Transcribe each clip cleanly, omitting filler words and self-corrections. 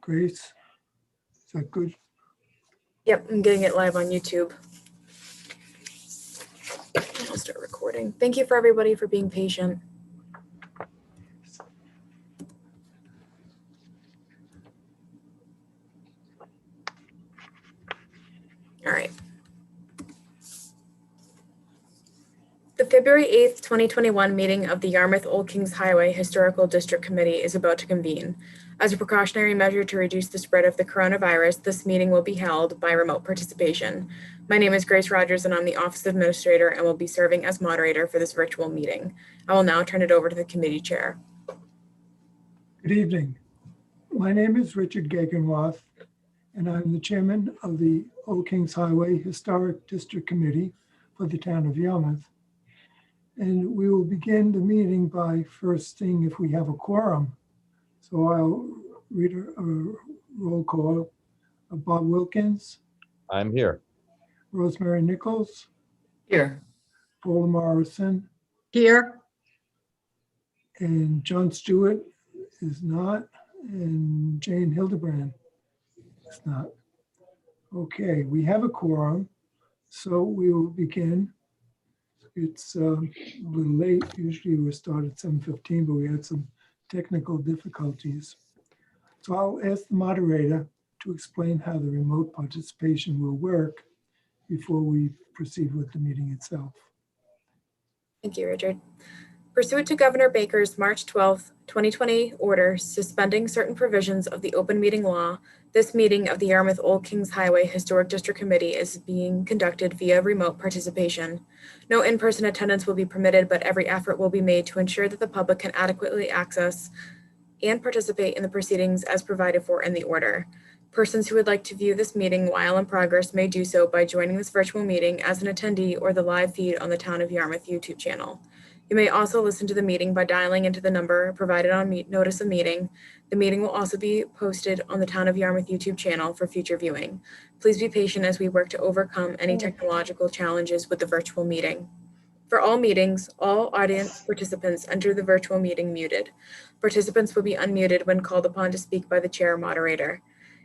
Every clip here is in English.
Grace, is that good? Yep, I'm getting it live on YouTube. I'll start recording. Thank you for everybody for being patient. All right. The February 8th, 2021 meeting of the Yarmouth Old Kings Highway Historical District Committee is about to convene. As a precautionary measure to reduce the spread of the coronavirus, this meeting will be held by remote participation. My name is Grace Rogers and I'm the Office Administrator and will be serving as moderator for this virtual meeting. I will now turn it over to the committee chair. Good evening. My name is Richard Gegenroth, and I'm the chairman of the Old Kings Highway Historic District Committee for the town of Yarmouth. And we will begin the meeting by first seeing if we have a quorum. So I'll read a roll call of Bob Wilkins. I'm here. Rosemary Nichols. Here. Paula Morrison. Here. And John Stewart is not. And Jane Hildebrand is not. Okay, we have a quorum, so we will begin. It's a little late. Usually we start at 7:15, but we had some technical difficulties. So I'll ask the moderator to explain how the remote participation will work before we proceed with the meeting itself. Thank you, Richard. Pursuant to Governor Baker's March 12th, 2020 order suspending certain provisions of the open meeting law, this meeting of the Yarmouth Old Kings Highway Historic District Committee is being conducted via remote participation. No in-person attendance will be permitted, but every effort will be made to ensure that the public can adequately access and participate in the proceedings as provided for in the order. Persons who would like to view this meeting while in progress may do so by joining this virtual meeting as an attendee or the live feed on the Town of Yarmouth YouTube channel. You may also listen to the meeting by dialing into the number provided on notice of meeting. The meeting will also be posted on the Town of Yarmouth YouTube channel for future viewing. Please be patient as we work to overcome any technological challenges with the virtual meeting. For all meetings, all audience participants enter the virtual meeting muted. Participants will be unmuted when called upon to speak by the chair or moderator.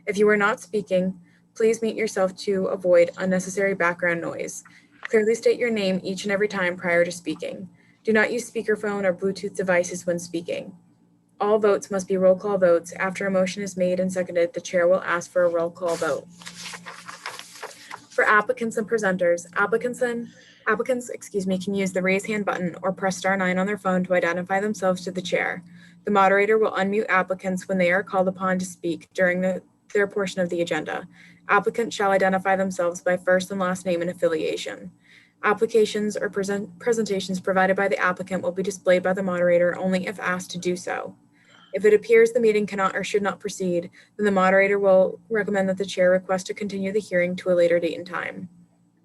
If you are not speaking, please mute yourself to avoid unnecessary background noise. Clearly state your name each and every time prior to speaking. Do not use speakerphone or Bluetooth devices when speaking. All votes must be roll call votes. After a motion is made and seconded, the chair will ask for a roll call vote. For applicants and presenters, applicants can use the raise hand button or press *9 on their phone to identify themselves to the chair. The moderator will unmute applicants when they are called upon to speak during their portion of the agenda. Applicants shall identify themselves by first and last name and affiliation. Applications or presentations provided by the applicant will be displayed by the moderator only if asked to do so. If it appears the meeting cannot or should not proceed, then the moderator will recommend that the chair request to continue the hearing to a later date and time.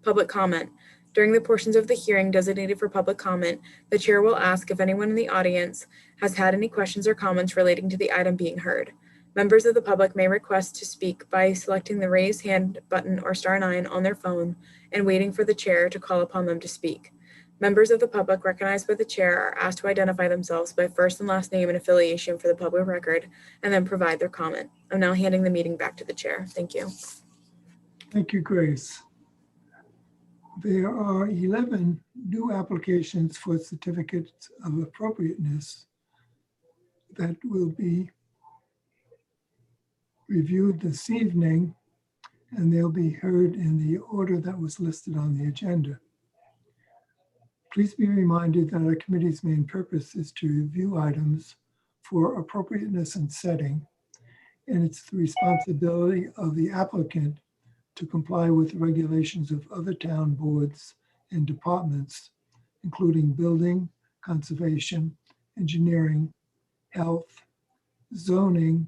Public comment. During the portions of the hearing designated for public comment, the chair will ask if anyone in the audience has had any questions or comments relating to the item being heard. Members of the public may request to speak by selecting the raise hand button or *9 on their phone and waiting for the chair to call upon them to speak. Members of the public recognized by the chair are asked to identify themselves by first and last name and affiliation for the public record and then provide their comment. I'm now handing the meeting back to the chair. Thank you. Thank you, Grace. There are 11 new applications for certificates of appropriateness that will be reviewed this evening, and they'll be heard in the order that was listed on the agenda. Please be reminded that our committee's main purpose is to review items for appropriateness and setting, and it's the responsibility of the applicant to comply with the regulations of other town boards and departments, including building, conservation, engineering, health, zoning,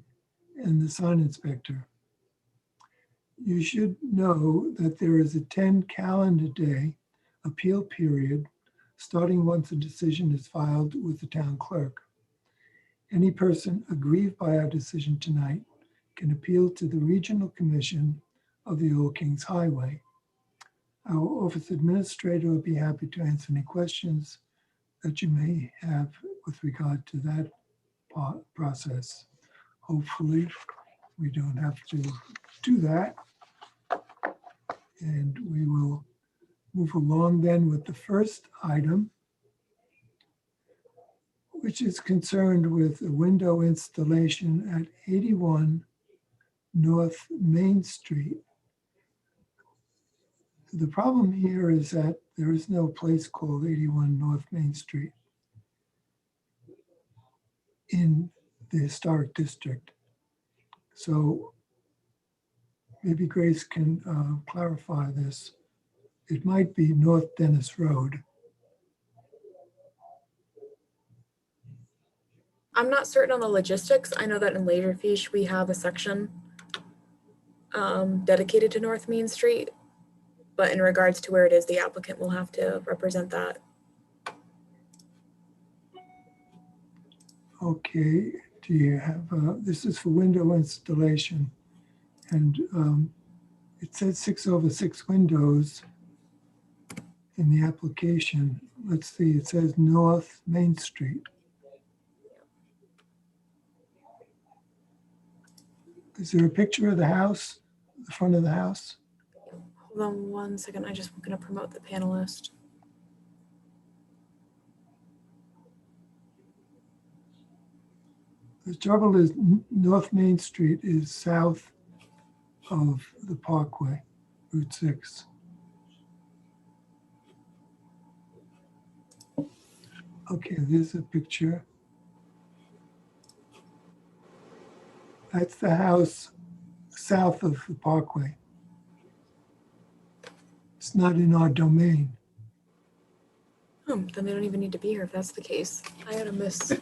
and the sign inspector. You should know that there is a 10 calendar day appeal period starting once a decision is filed with the town clerk. Any person aggrieved by our decision tonight can appeal to the Regional Commission of the Old Kings Highway. Our office administrator will be happy to answer any questions that you may have with regard to that process. Hopefully, we don't have to do that. And we will move along then with the first item, which is concerned with a window installation at 81 North Main Street. The problem here is that there is no place called 81 North Main Street in the historic district. So maybe Grace can clarify this. It might be North Dennis Road. I'm not certain on the logistics. I know that in Laserfiche, we have a section dedicated to North Main Street, but in regards to where it is, the applicant will have to represent that. Okay, do you have, this is for window installation, and it says 6/6 windows in the application. Let's see, it says North Main Street. Is there a picture of the house, the front of the house? Hold on one second. I just going to promote the panelist. The trouble is North Main Street is south of the Parkway, Route 6. Okay, there's a picture. That's the house south of the Parkway. It's not in our domain. Then they don't even need to be here if that's the case. I had a miss.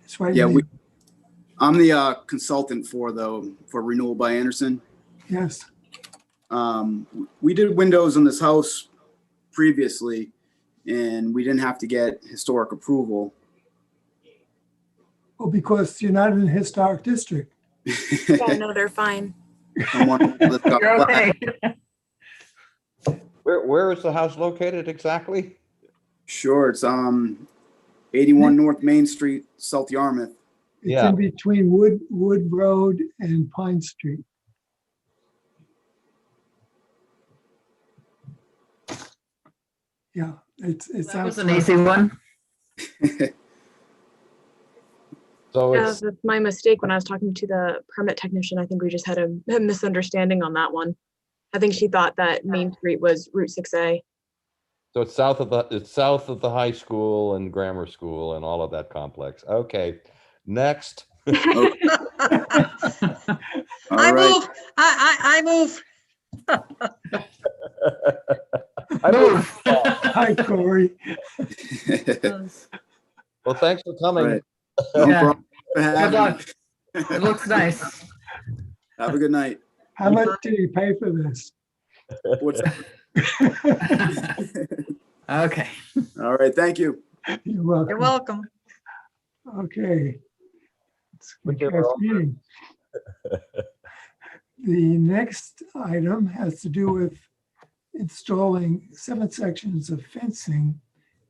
It's right. Yeah, I'm the consultant for Renewal by Anderson. Yes. We did windows on this house previously, and we didn't have to get historic approval. Well, because you're not in the historic district. Yeah, no, they're fine. You're okay. Where is the house located exactly? Sure, it's 81 North Main Street, South Yarmouth. It's Yeah. in between Wood Road and Pine Street. Yeah, it's That was outside. an easy one. So Yeah, it's, that's my mistake when I was talking to the permit technician. I think we just had a misunderstanding on that one. I think she thought that Main Street was Route 6A. so it's south of the high school and grammar school and all of that complex. Okay, next. All I right. move. I move. I move. Hi, Corey. Well, thanks for coming. Right. No Yeah. problem for Good having luck. me. It looks nice. Have a good night. How much did you pay for this? What's Okay. All right, thank you. You're welcome. You're welcome. Okay. It's a Take care, fast all. meeting. The next item has to do with installing 7 sections of fencing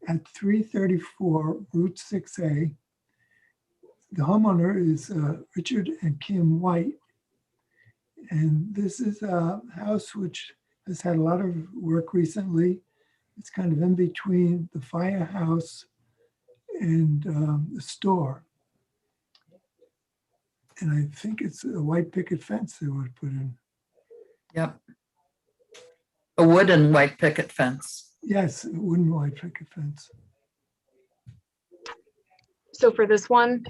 at 334 Route 6A. The homeowner is Richard and Kim White. And this is a house which has had a lot of work recently. It's kind of in between the firehouse and the store. And I think it's a white picket fence they would put in. Yep. A wooden white picket fence. Yes, a wooden white picket fence. So for this one,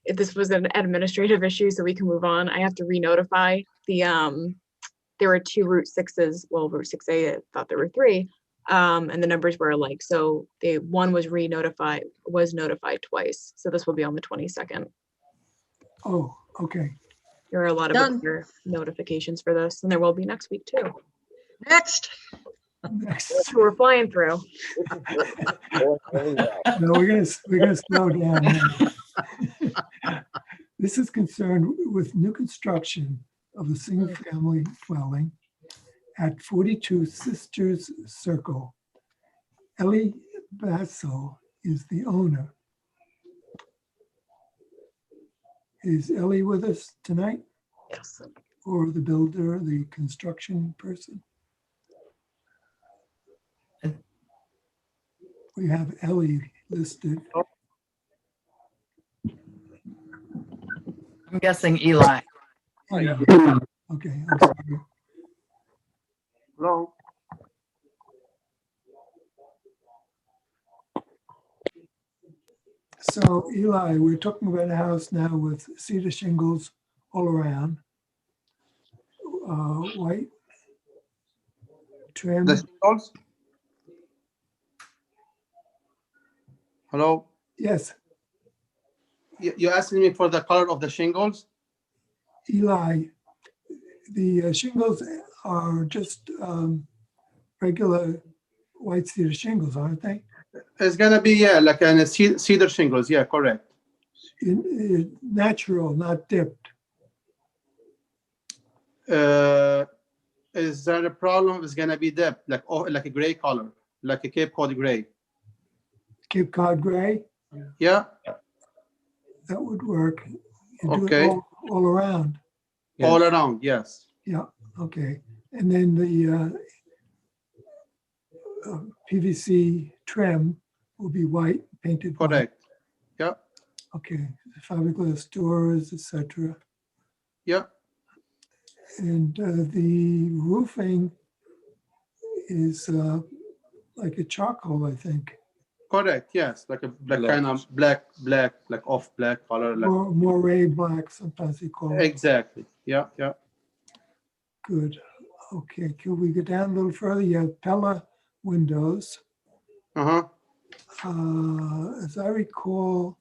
if this was an administrative issue, so we can move on, I have to re-notify the, there were 2 Route 6s, well, Route 6A, I thought there were 3, and the numbers were alike. So the one was notified twice. So this will be on the 22nd. Oh, okay. There are a lot of Done. other notifications for this, and there will be next week too. Next. Next. So we're flying through. No, we're gonna slow down now. This is concerned with new construction of a single-family dwelling at 42 Sisters Circle. Ellie Bassel is the owner. Is Ellie with us tonight, Yes. or the builder, the construction person? We have Ellie listed. I'm guessing Eli. Okay, I'm sorry. Hello. So Eli, we're talking about a house now with cedar shingles all around. White trim. The shingles? Hello. Yes, You're asking me for the color of the shingles? Eli, the shingles are just regular white cedar shingles, aren't they? It's gonna be, yeah, like a cedar shingles. Yeah, correct. Natural, not dipped. Is that a problem? It's gonna be depth, like a gray color, like a Cape Cod gray. Cape Cod gray, Yeah. that would work. You do it Okay. all around. All around. Yes. Yeah, okay. And then the PVC trim will be white, painted white. Correct. Yeah. Okay, fiberglass doors, etc. Yeah. And the roofing is like a charcoal, I think. Correct. Yes. Like kind of black, like off black color. Like Moray black, sometimes they call it. exactly. Yeah. Yeah. Good. Okay, can we go down a little further? You have Pella windows. Uh-huh. As I recall,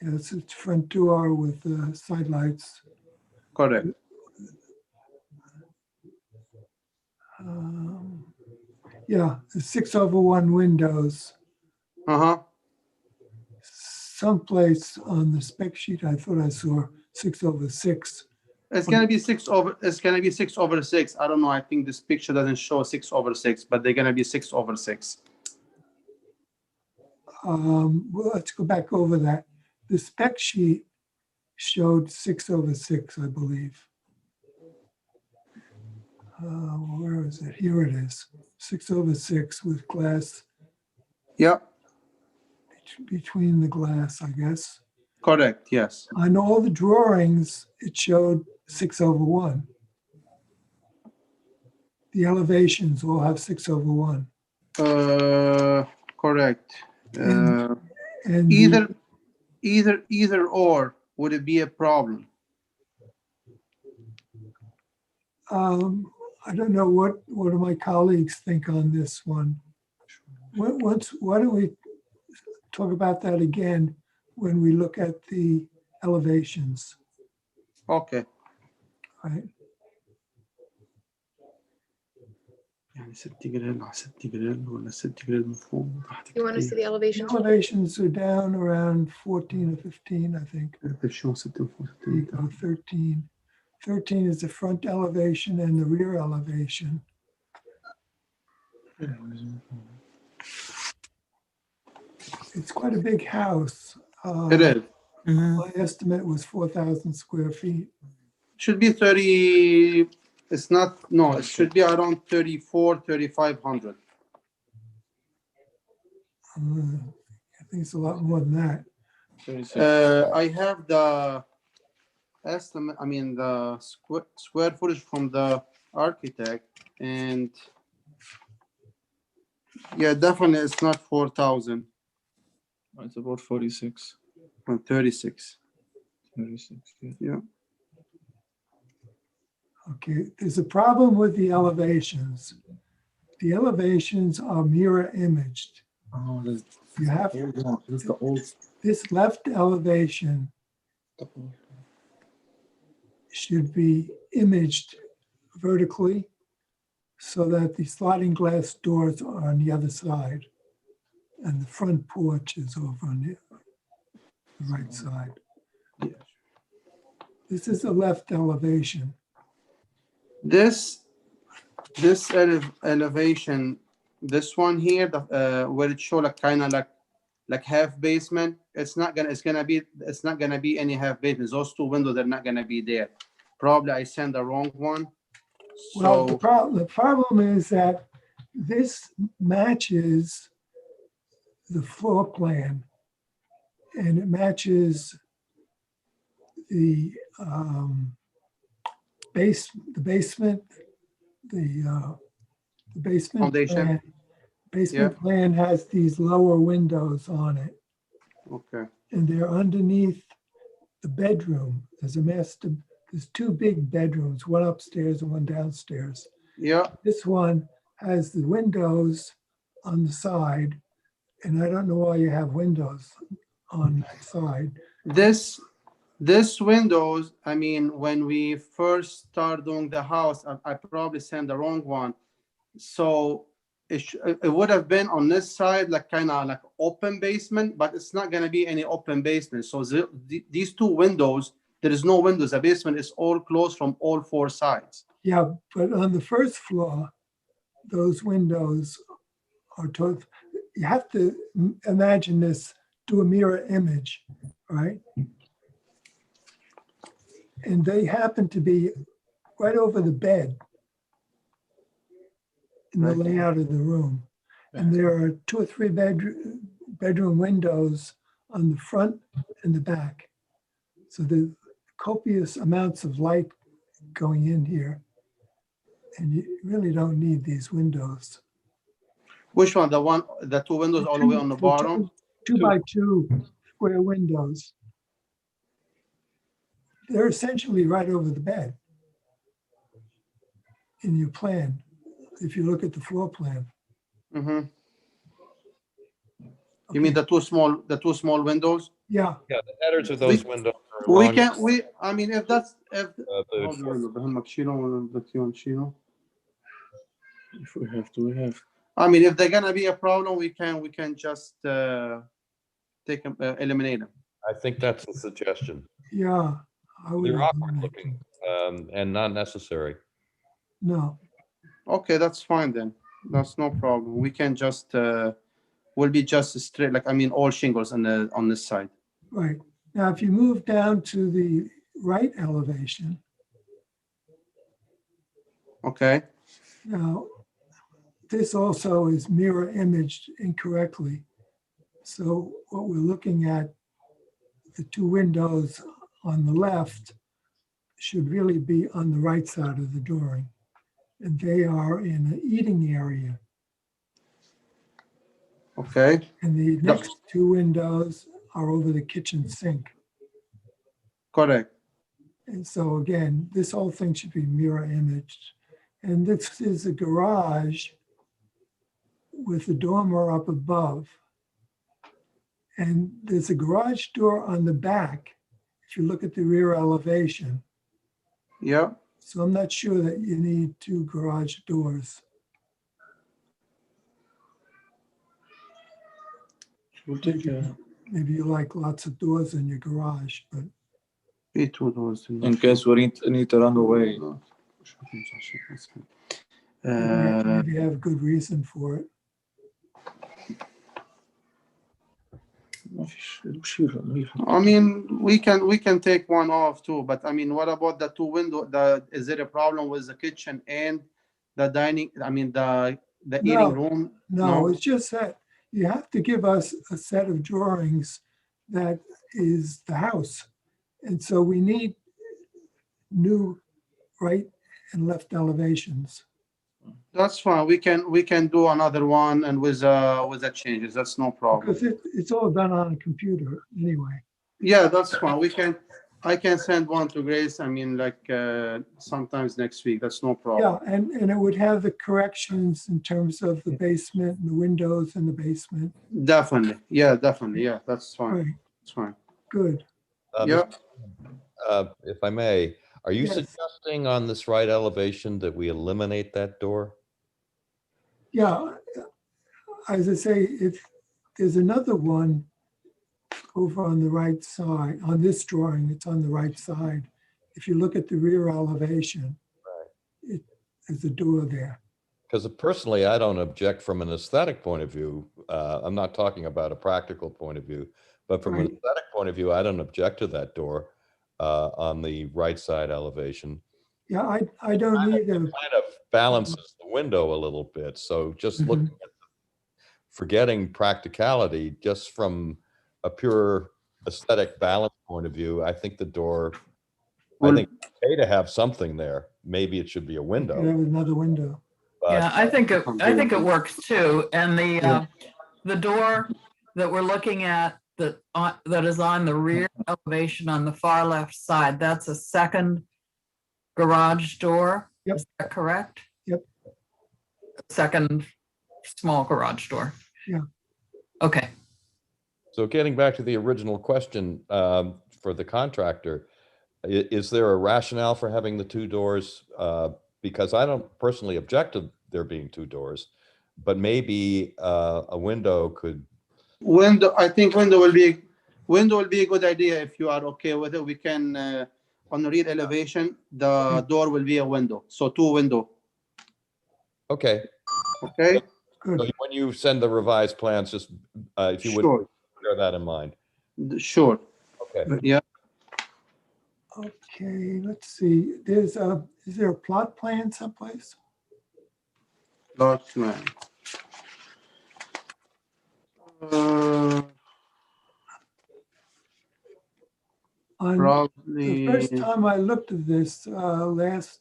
yes, it's front door with side lights. Correct. Yeah, the 6/1 windows. Uh-huh. Someplace on the spec sheet, I thought I saw 6/6. It's gonna be 6/6. I don't know. I think this picture doesn't show 6/6, but they're gonna be 6/6. Well, let's go back over that. The spec sheet showed 6/6, I believe. Where is it? Here it is. 6/6 with glass Yeah. between the glass, I guess. Correct. Yes. On all the drawings, it showed 6/1. The elevations all have 6/1. Correct. And Either or would it be a problem? I don't know what do my colleagues think on this one. Why don't we talk about that again when we look at the elevations, Okay. right? يعني 6 جريل على 6 جريل ولا 6 جريل مفهوم تحت You want to see the The elevations? elevations are down around 14 or 15, I think. شو 6 فوق There you go, 13. 13 is the front elevation and the rear elevation. It's quite a big house. It is. My estimate was 4,000 square feet. Should be 30. It's not. No, it should be around 3,500. I think it's a lot more than that. I have the estimate. I mean the square footage from the architect, and yeah, definitely it's not 4,000. It's about 46. 36. 36. Yeah. Yeah. Okay, there's a problem with the elevations. The elevations are mirror imaged. Oh, that's You have the old one. This is the old. this left elevation should be imaged vertically so that the sliding glass doors are on the other side and the front porch is over on the right side. This is the left elevation. This elevation, this one here, where it show like kind of like like half basement, it's not gonna be any half basement. Those two windows are not gonna be there. Probably I sent the wrong one. Well, So the problem is that this matches the floor plan, and it matches the basement, the basement Foundation. plan. Basement plan has these lower windows on it, okay, and they're underneath the bedroom. There's two big bedrooms, one upstairs and one downstairs. yeah, This one has the windows on the side, and I don't know why you have windows on that side. this windows, I mean, when we first start doing the house, I probably sent the wrong one. So it would have been on this side, like kind of like open basement, but it's not going to be any open basement. So these two windows, there is no windows. The basement is all closed from all four sides. Yeah, but on the first floor, those windows are you have to imagine this, do a mirror image, right? And they happen to be right over the bed in the Right. layout of the room. And there are 2 or 3 bedroom windows on the front and the back. So the copious amounts of light going in here. And you really don't need these windows. Which one? The two windows all the way on the bottom? 2 by 2 square windows. They're essentially right over the bed in your plan, if you look at the floor plan. Mm-hmm. You mean the two small windows? Yeah, Yeah, the headers of those windows are We long. can, I mean, if that's, if. If we have to, we have. I mean, if they're gonna be a problem, we can just take them, eliminate them. I think that's a suggestion. yeah. I would They're awkward eliminate looking them. and not necessary. No, Okay, that's fine then. That's no problem. We can just will be just straight, like I mean, all shingles on this side. right. Now, if you move down to the right elevation, Okay. now, this also is mirror imaged incorrectly. So what we're looking at, the 2 windows on the left should really be on the right side of the drawing. And they are in an eating area. Okay. And the next 2 windows are over the kitchen sink. Correct. And so again, this whole thing should be mirror imaged. And this is a garage with the dormer up above. And there's a garage door on the back, if you look at the rear elevation. Yeah. So I'm not sure that you need 2 garage doors. We'll take Maybe you like lots of doors in your garage, but B2 doors. in case we need to run away. maybe you have good reason for it. ما فيش بشيلها مريحة. I mean, we can take one off too, but I mean, what about the 2 window? Is there a problem with the kitchen and the dining? I mean, the eating room? No, it's just that you have to give us a set of drawings that is the house. And so we need new right and left elevations. That's fine. We can do another one and with the changes. That's no problem. Because it's all done on a computer anyway. Yeah, that's fine. I can send one to Grace. I mean, like sometimes next week. That's no problem. Yeah, and it would have the corrections in terms of the basement and the windows in the basement. Definitely. Yeah, definitely. Yeah, that's fine. Right, That's fine. good. Yeah. If I may, are you Yes. suggesting on this right elevation that we eliminate that door? Yeah, as I say, if there's another one over on the right side, on this drawing, it's on the right side. If you look at the rear elevation, there's a door there. Because personally, I don't object from an aesthetic point of view. I'm not talking about a practical point of view, but from an Right. aesthetic point of view, I don't object to that door on the right side elevation. Yeah, I don't either. Kind of balances the window a little bit. So just Mhm. looking at forgetting practicality, just from a pure aesthetic balance point of view, I think the door, I Well, think it's okay to have something there. Maybe it should be a You could have window, another window. Yeah, but I think it works too. And Yeah. the door that we're looking at that is on the rear elevation on the far left side, that's a second garage door. Yep. Is that correct? Yep. Second small garage door. Yeah. Okay. so getting back to the original question for the contractor, is there a rationale for having the two doors? Because I don't personally object to there being two doors, but maybe a window could. I think window will be a good idea if you are okay with it. We can on the rear elevation, the door will be a window, so two window. Okay. Okay. Good. So when you send the revised plans, just if you would Sure. bear that in mind. Sure. Okay. Yeah. Okay, let's see. Is there a plot plan someplace? Lot plan. On Probably. the first time I looked at this last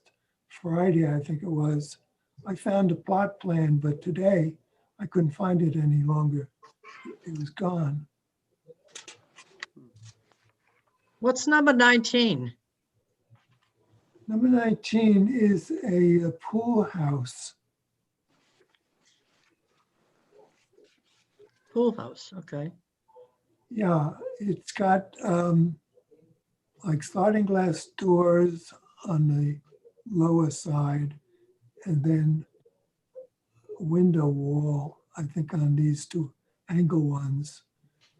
Friday, I think it was, I found a plot plan, but today I couldn't find it any longer. It was gone. What's number 19? Number 19 is a pool house. Pool house, okay. Yeah, it's got like sliding glass doors on the lower side and then a window wall, I think on these two angle ones,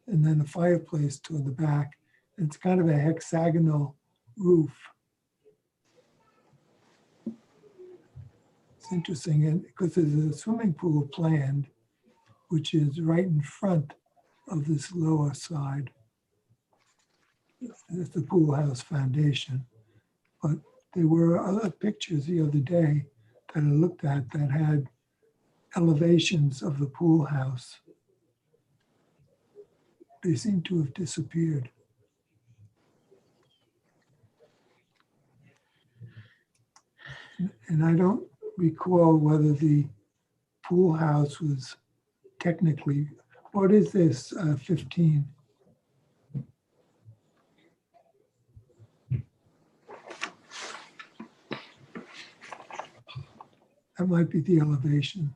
and then a fireplace toward the back. It's kind of a hexagonal roof. It's interesting, and because there's a swimming pool planned, which is right in front of this lower side. It's the pool house foundation. But there were other pictures the other day that I looked at that had elevations of the pool house. They seem to have disappeared. And I don't recall whether the pool house was technically, what is this, 15? That might be the elevation.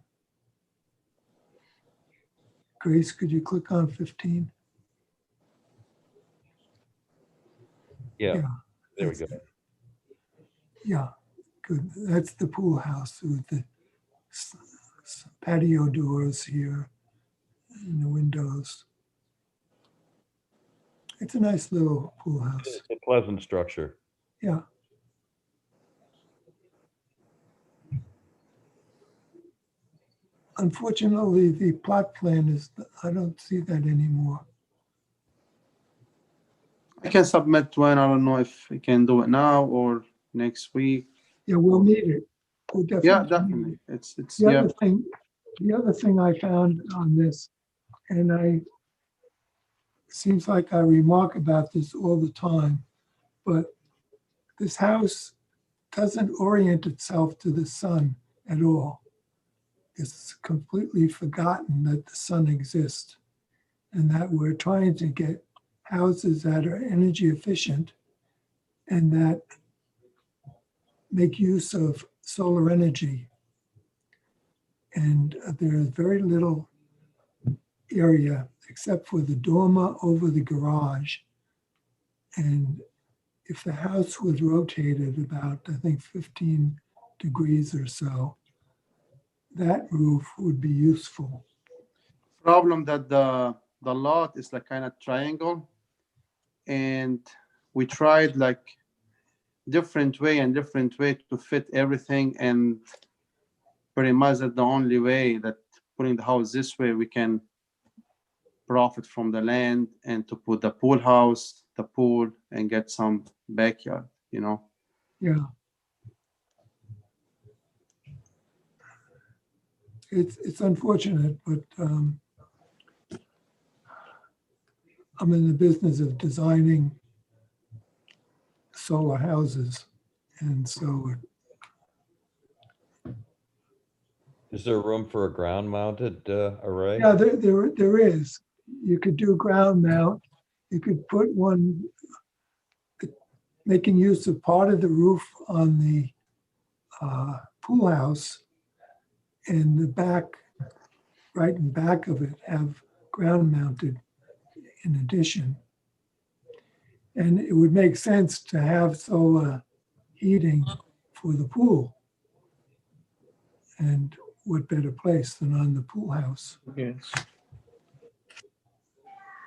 Grace, could you click on 15? Yeah. Yeah, There we that's go. it. Yeah, good. That's the pool house with the patio doors here and the windows. It's a nice little pool house. It's a pleasant structure. Yeah. Unfortunately, the plot plan is, I don't see that anymore. I can submit one. I don't know if we can do it now or next week. Yeah, we'll need it. We'll definitely Yeah, need definitely. it. It's The other thing I found on this, and seems like I remark about this all the time, but this house doesn't orient itself to the sun at all. It's completely forgotten that the sun exists and that we're trying to get houses that are energy efficient and that make use of solar energy. And there is very little area except for the dormer over the garage. And if the house was rotated about, I think, 15 degrees or so, that roof would be useful. problem that the lot is like kind of triangle, and we tried like different way to fit everything, and pretty much that's the only way that putting the house this way, we can profit from the land and to put the pool house, the pool, and get some backyard, you know? Yeah. It's unfortunate, but I'm in the business of designing solar houses. And so, Is there room for a ground mounted array? yeah, there is. You could do ground mount. You could put one, making use of part of the roof on the pool house, and the back, right in back of it, have ground mounted in addition. And it would make sense to have solar heating for the pool. And what better place than on the pool house? Yes.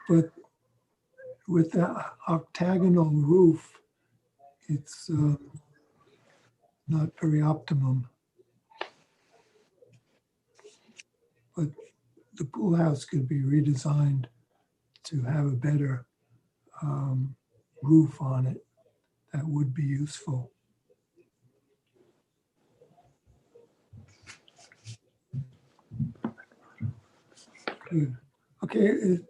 But with the octagonal roof, it's not very optimum. But the pool house could be redesigned to have a better roof on it. That would be useful. Good. Okay,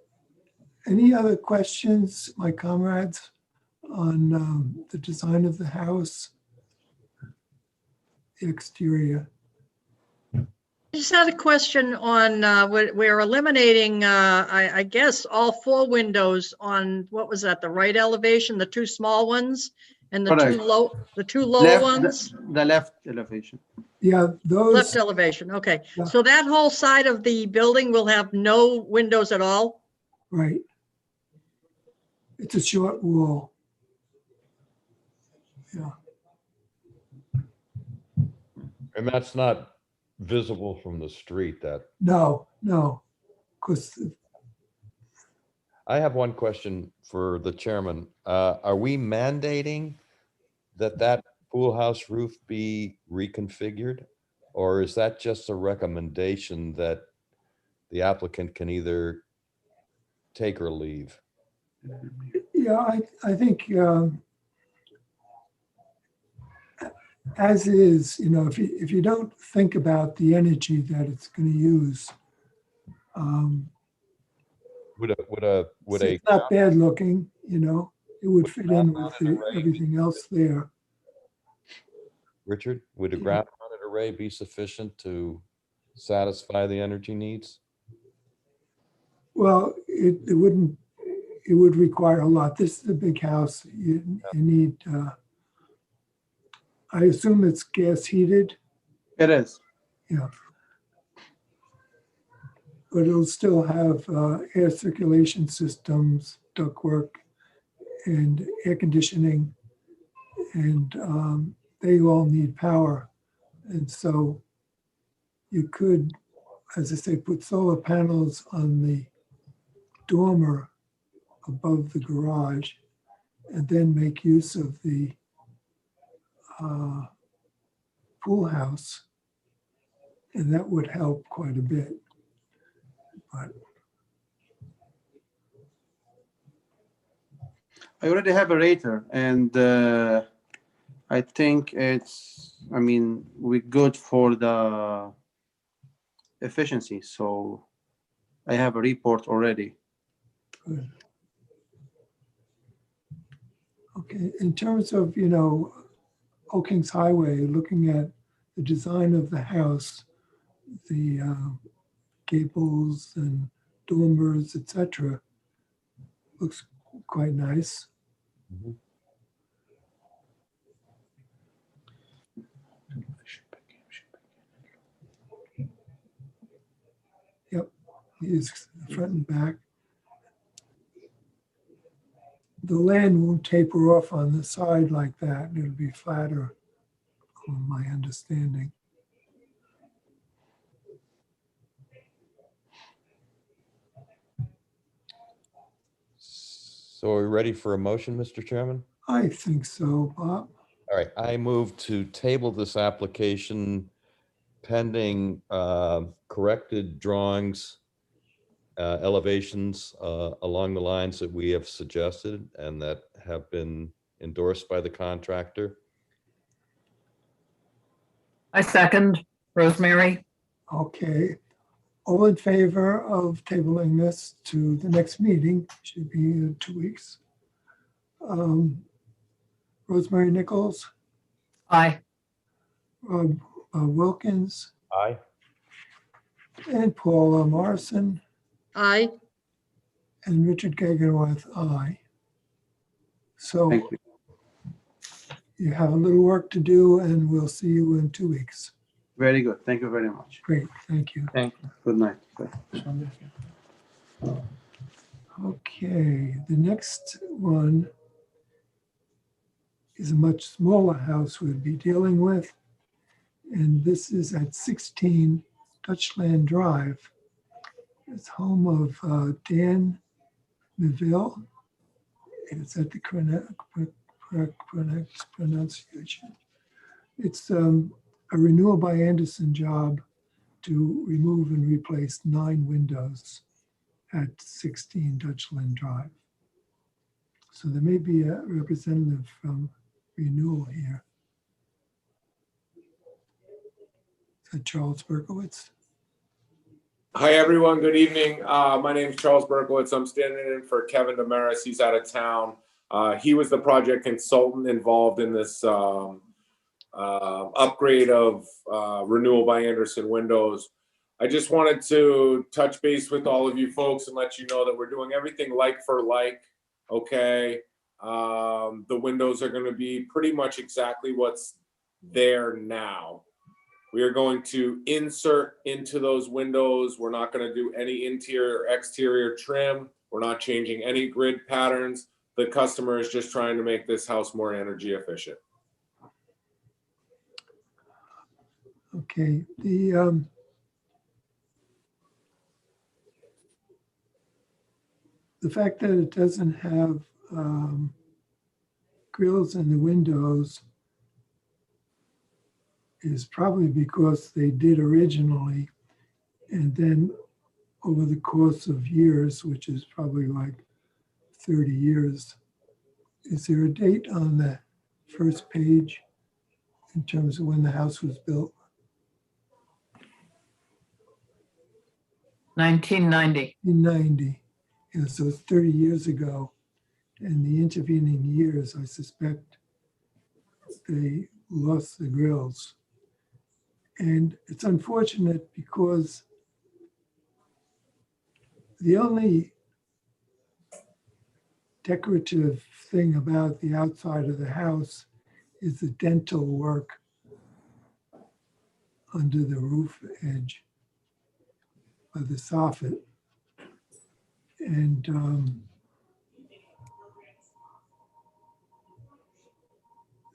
any other questions, my comrades, on the design of the house, the exterior? I just had a question on, we're eliminating, I guess, all 4 windows on, what was that, the right elevation, the 2 small ones and the Correct. two lower Left, ones? the left elevation. Yeah, those, Left elevation, okay. Yeah. So that whole side of the building will have no windows at all? right. It's a short wall. Yeah, And that's not visible from the street. That no, because I have one question for the chairman. Are we mandating that pool house roof be reconfigured? Or is that just a recommendation that the applicant can either take or leave? yeah, I think as is, if you don't think about the energy that it's going to use, Would a it's not bad looking, it would fit in with everything else there. Richard, would a ground mounted array be sufficient to satisfy the energy needs? Well, it wouldn't, it would require a lot. This is a big house. You need, I assume it's gas heated. It is. Yeah. But it'll still have air circulation systems, ductwork, and air conditioning, and they all need power. And so you could, as I say, put solar panels on the dormer above the garage, and then make use of the pool house, and that would help quite a bit. But I already have a rater, and I think we're good for the efficiency. So I have a report already. good. Okay, in terms of, Old Kings Highway, looking at the design of the house, the gables and dormers, etc., looks quite nice. Mhm. Yep, is front and back. The land won't taper off on the side like that. It'll be flatter, from my understanding. So are we ready for a motion, Mr. Chairman? I think so, Bob. All right, I move to table this application pending corrected drawings, elevations along the lines that we have suggested and that have been endorsed by the contractor. I second Rosemary. Okay. All in favor of tabling this to the next meeting, should be in 2 weeks. Rosemary Nichols, Aye. Rob Wilkins, Aye. and Paula Morrison, Aye. and Richard Gaganworth, aye. So Thank you. you have a little work to do, and we'll see you in 2 weeks. Very good. Thank you very much. Great, thank you. Thank you. Good night. Bye. Okay, the next one is a much smaller house we'll be dealing with. And this is at 16 Dutchland Drive. It's home of Dan Neville. It's at the correct pronunciation. It's a renewal by Anderson job to remove and replace 9 windows at 16 Dutchland Drive. So there may be a representative from Renewal here. Is that Charles Berkowitz? Hi, everyone. Good evening. My name is Charles Berkowitz. I'm standing in for Kevin Damaris. He's out of town. He was the project consultant involved in this upgrade of Renewal by Anderson windows. I just wanted to touch base with all of you folks and let you know that we're doing everything like for like, okay? The windows are going to be pretty much exactly what's there now. We are going to insert into those windows. We're not going to do any interior or exterior trim. We're not changing any grid patterns. The customer is just trying to make this house more energy efficient. Okay, the fact that it doesn't have grills in the windows is probably because they did originally, and then over the course of years, which is probably like 30 years, is there a date on the first page in terms of when the house was built? 1990. 1990. Yeah, so it's 30 years ago. And the intervening years, I suspect they lost the grills. And it's unfortunate because the only decorative thing about the outside of the house is the dental work under the roof edge of the soffit. And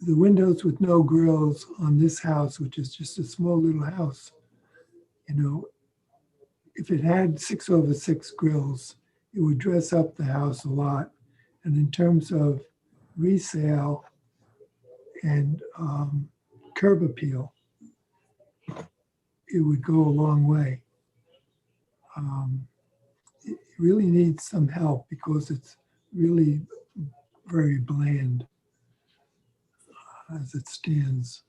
the windows with no grills on this house, which is just a small little house, you know, if it had 6/6 grills, it would dress up the house a lot. And in terms of resale and curb appeal, it would go a long way. It really needs some help because it's really very bland as it stands.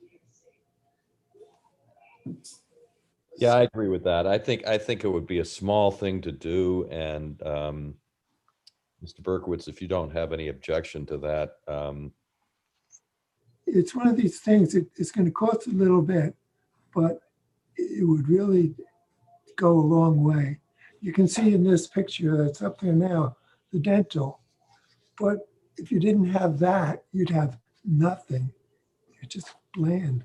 Yeah, I agree with that. I think it would be a small thing to do, and Mr. Berkowitz, if you don't have any objection to that. It's one of these things, it's going to cost a little bit, but it would really go a long way. You can see in this picture that's up there now, the dental, but if you didn't have that, you'd have nothing. It's just bland.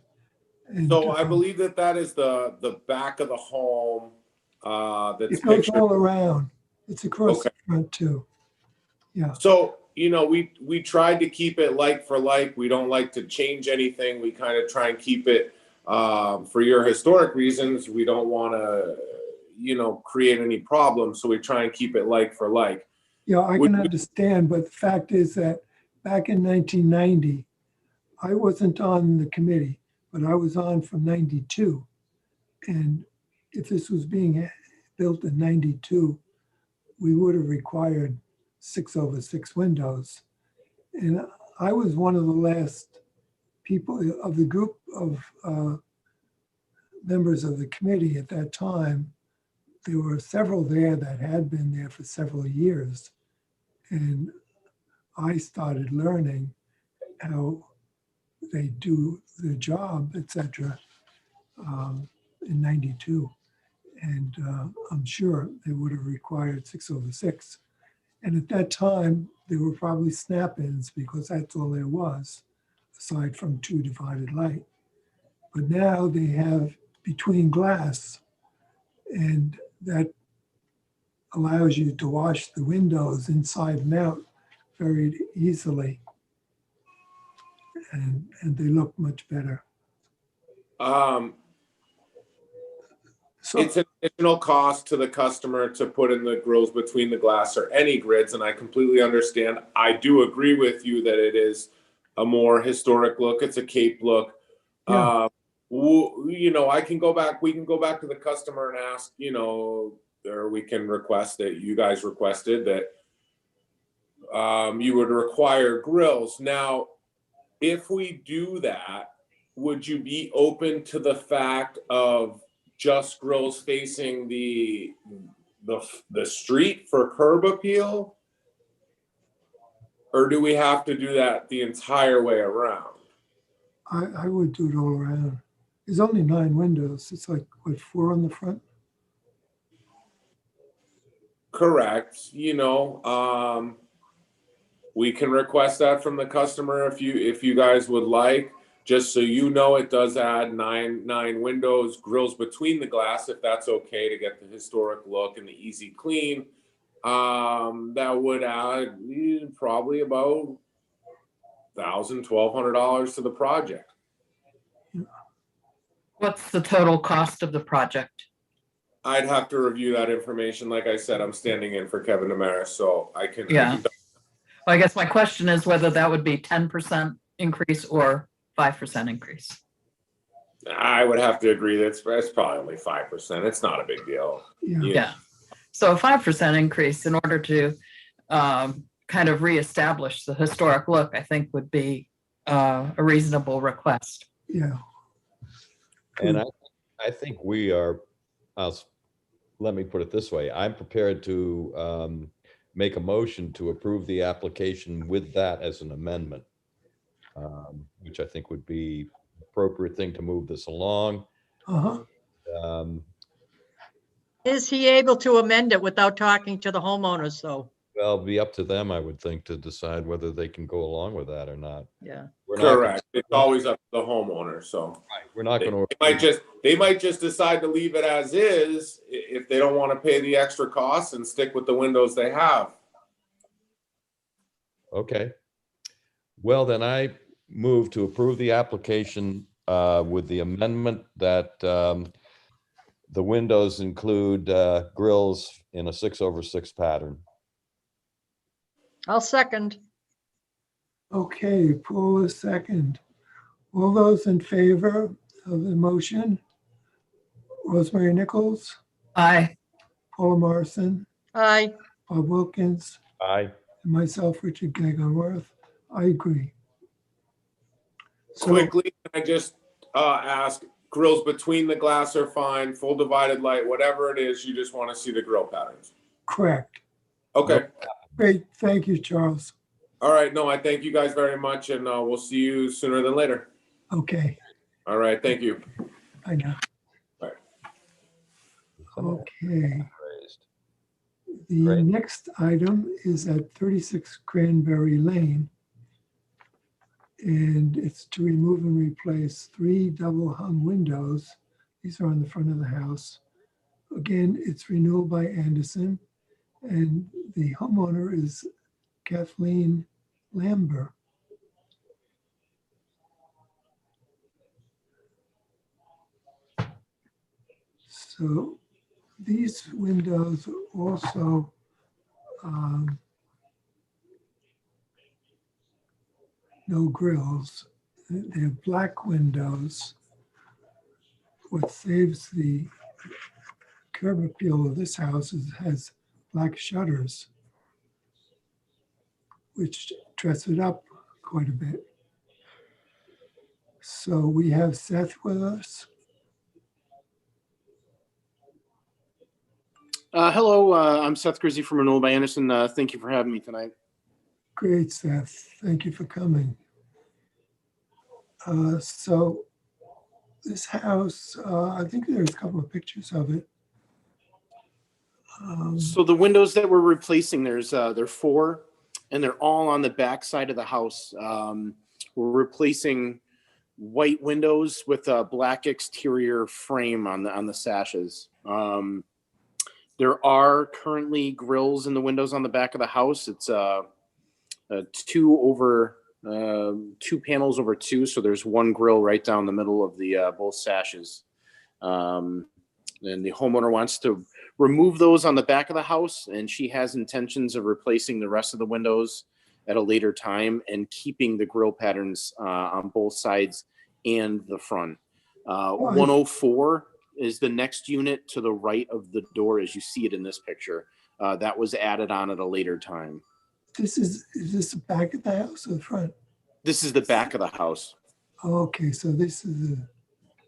And, So I believe that is the back of the home that's it goes pictured. all around. It's across Okay. the front too. Yeah. So, you know, we tried to keep it like for like. We don't like to change anything. We kind of try and keep it for your historic reasons. We don't want to, you know, create any problems. So we try and keep it like for like. Yeah, I can understand, but the fact is that back in 1990, I wasn't on the committee, but I was on from 92. And if this was being built in 92, we would have required 6/6 windows. And I was one of the last people of the group of members of the committee at that time. There were several there that had been there for several years. And I started learning how they do the job, etc. In 92. And I'm sure they would have required 6/6. And at that time, there were probably snap-ins because that's all there was, aside from 2 divided light. But now they have between glass, and that allows you to wash the windows inside and out very easily. And they look much better. So, It's an additional cost to the customer to put in the grills between the glass or any grids, and I completely understand. I do agree with you that it is a more historic look. It's a Cape look. Yeah. You know, we can go back to the customer and ask, you know, or we can request that you guys requested that you would require grills. Now, if we do that, would you be open to the fact of just grills facing the street for curb appeal? Or do we have to do that the entire way around? I would do it all around. There's only 9 windows. It's like, what, 4 on the front? Correct. You know, we can request that from the customer if you guys would like. Just so you know, it does add nine windows, grills between the glass, if that's okay, to get the historic look and the easy clean. That would add probably about $1,000, $1,200 to the project. What's the total cost of the project? I'd have to review that information. Like I said, I'm standing in for Kevin Damaris, so I can. Yeah. Well, I guess my question is whether that would be 10% increase or 5% increase. I would have to agree that it's probably only 5%. It's not a big deal. Yeah. So a 5% increase in order to kind of reestablish the historic look, I think would be a reasonable request. Yeah. And I think we are, let me put it this way. I'm prepared to make a motion to approve the application with that as an amendment, which I think would be appropriate thing to move this along. Is he able to amend it without talking to the homeowners, though? Well, it'll be up to them, I would think, to decide whether they can go along with that or not. Yeah. Correct. It's always up to the homeowner. So We're not going to. They might just decide to leave it as is if they don't want to pay the extra costs and stick with the windows they have. Okay. Well, then I move to approve the application with the amendment that the windows include grills in a 6/6 pattern. I'll second. Okay, Paul is second. All those in favor of the motion? Rosemary Nichols, Aye. Paula Morrison, Aye. Bob Wilkins, Aye. and myself, Richard Gagenworth. I agree. So, Quickly, can I just ask, grills between the glass are fine, full divided light, whatever it is, you just want to see the grill patterns. correct. Okay. Great. Thank you, Charles. All right. No, I thank you guys very much, and we'll see you sooner than later. Okay. All right. Thank you. I know. Bye. Okay. Raised. The Great. next item is at 36 Cranberry Lane. And it's to remove and replace 3 double hung windows. These are on the front of the house. Again, it's renewal by Anderson. And the homeowner is Kathleen Lambert. So these windows also no grills. They're black windows. what saves the curb appeal of this house is it has black shutters, which dress it up quite a bit. So we have Seth with us. Hello, I'm Seth Grizzy from Renewal by Anderson. Thank you for having me tonight. Great, Seth. Thank you for coming. So this house, I think there's a couple of pictures of it. So the windows that we're replacing, there are 4, and they're all on the back side of the house. We're replacing white windows with a black exterior frame on the sashes. There are currently grills in the windows on the back of the house. It's 2 panels over 2, so there's 1 grill right down the middle of the both sashes. And the homeowner wants to remove those on the back of the house, and she has intentions of replacing the rest of the windows at a later time and keeping the grill patterns on both sides and the front. 104 is the next unit to the right of the door as you see it in this picture. That was added on at a later time. Is this the back of the house or the front? This is the back of the house. Okay, so this is the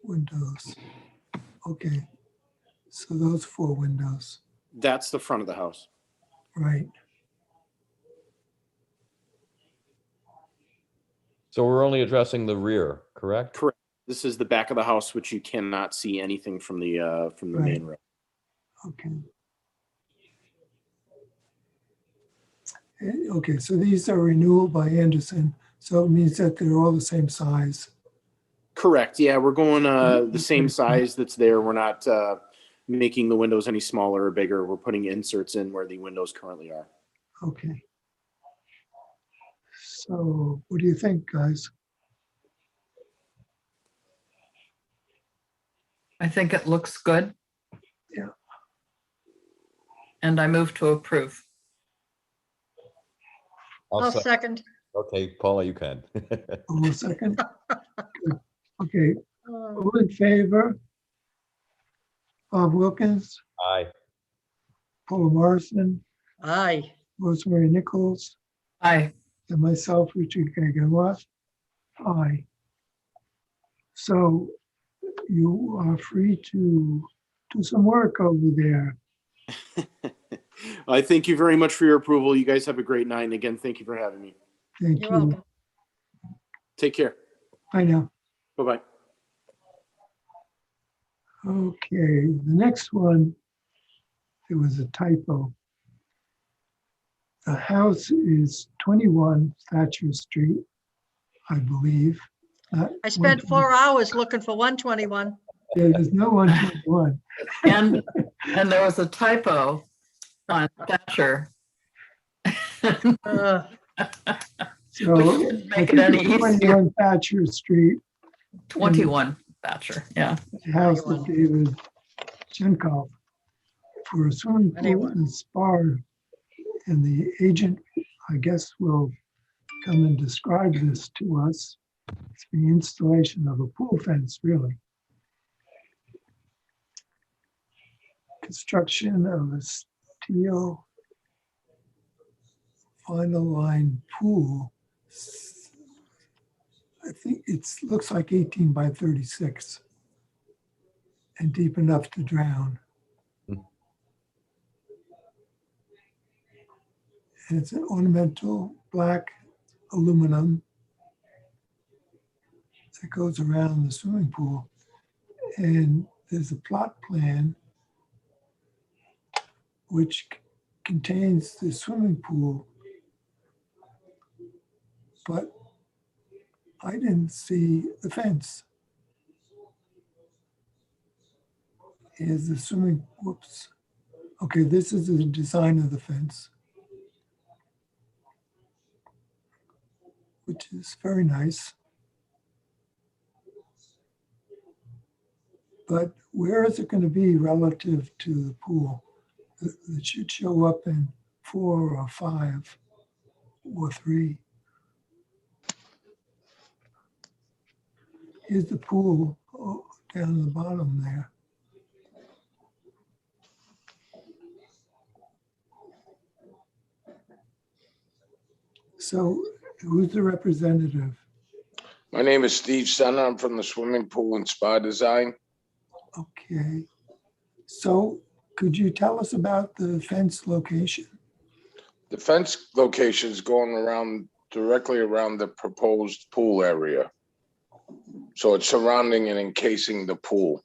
windows. Okay, so those 4 windows, That's the front of the house. right? So we're only addressing the rear, correct? Correct. This is the back of the house, which you cannot see anything from the Right. main road. Okay. Okay, so these are renewal by Anderson, so it means that they're all the same size. Correct. Yeah, we're going the same size that's there. We're not making the windows any smaller or bigger. We're putting inserts in where the windows currently are. Okay. So what do you think, guys? I think it looks good. Yeah. And I move to approve. I'll second. Okay, Paula, you can. Hold a second. Good. Okay, Oh, all in favor? Bob Wilkins, Aye. Paula Morrison, aye. Rosemary Nichols, Aye. and myself, Richard Gagawa. Aye. So you are free to do some work over there. I thank you very much for your approval. You guys have a great night. And again, thank you for having me. Thank You're you. welcome. Take care. Bye now. Bye-bye. Okay, the next one, there was a typo. The house is 21 Thatcher Street, I believe. I spent 4 hours looking for 121. Yeah, there's no 121. And there was a typo on Thatcher. Uh, So didn't I make think it any it's easier. 21 Thatcher Street, 21 Thatcher, yeah. the house of David Chenkov for a swimming pool 21. and spa. And the agent, I guess, will come and describe this to us. It's the installation of a pool fence, really. Construction of a steel vinyl line pool. I think it looks like 18 by 36 and deep enough to drown. Hmm. And it's an ornamental black aluminum that goes around the swimming pool. And there's a plot plan which contains the swimming pool, but I didn't see the fence. Here's the swimming, whoops. Okay, this is the design of the fence, which is very nice. But where is it going to be relative to the pool? It should show up in 4 or 5 or 3. Here's the pool on the bottom there. So who's the representative? My name is Steve Senna. I'm from the Swimming Pool and Spa Design. Okay. So could you tell us about the fence location? The fence location is going around directly around the proposed pool area. So it's surrounding and encasing the pool.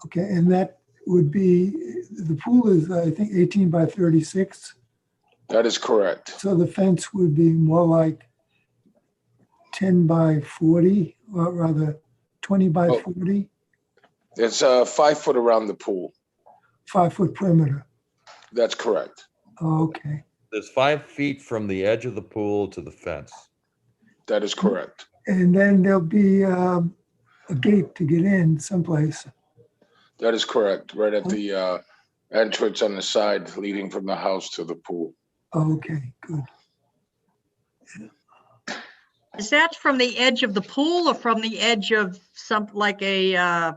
Okay, and that would be, the pool is, I think, 18 by 36. That is correct. So the fence would be more like 10 by 40, or rather 20 by 40, It's 5 foot around the pool. 5-foot perimeter. That's correct. Okay. There's 5 feet from the edge of the pool to the fence. That is correct. And then there'll be a gate to get in someplace. That is correct. Right at the entrance on the side leading from the house to the pool. Okay, good. Is that from the edge of the pool or from the edge of like a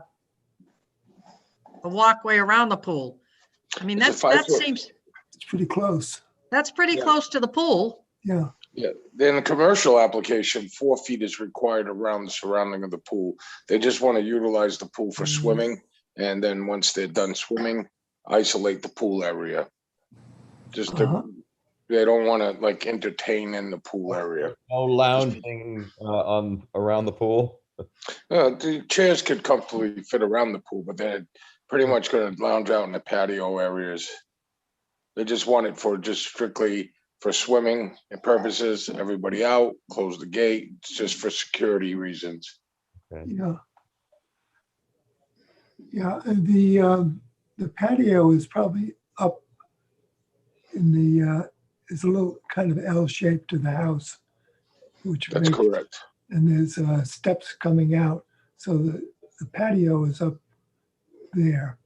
walkway around the pool? I mean, It's a that 5 foot. seems, It's pretty close. that's pretty Yeah. close to the pool. Yeah. Yeah, in the commercial application, 4 feet is required around the surrounding of the pool. They just want to utilize the pool for swimming. And then once they're done swimming, isolate the pool area. Just to, they don't want to like entertain in the pool area. No lounging around the pool. The chairs could comfortably fit around the pool, but they're pretty much going to lounge out in the patio areas. They just want it for just strictly for swimming purposes, everybody out, close the gate, it's just for security reasons. Okay. Yeah. Yeah, and the patio is probably up in the, it's a little kind of L shape to the house, which That's makes, correct. and there's steps coming out. So the patio is up there,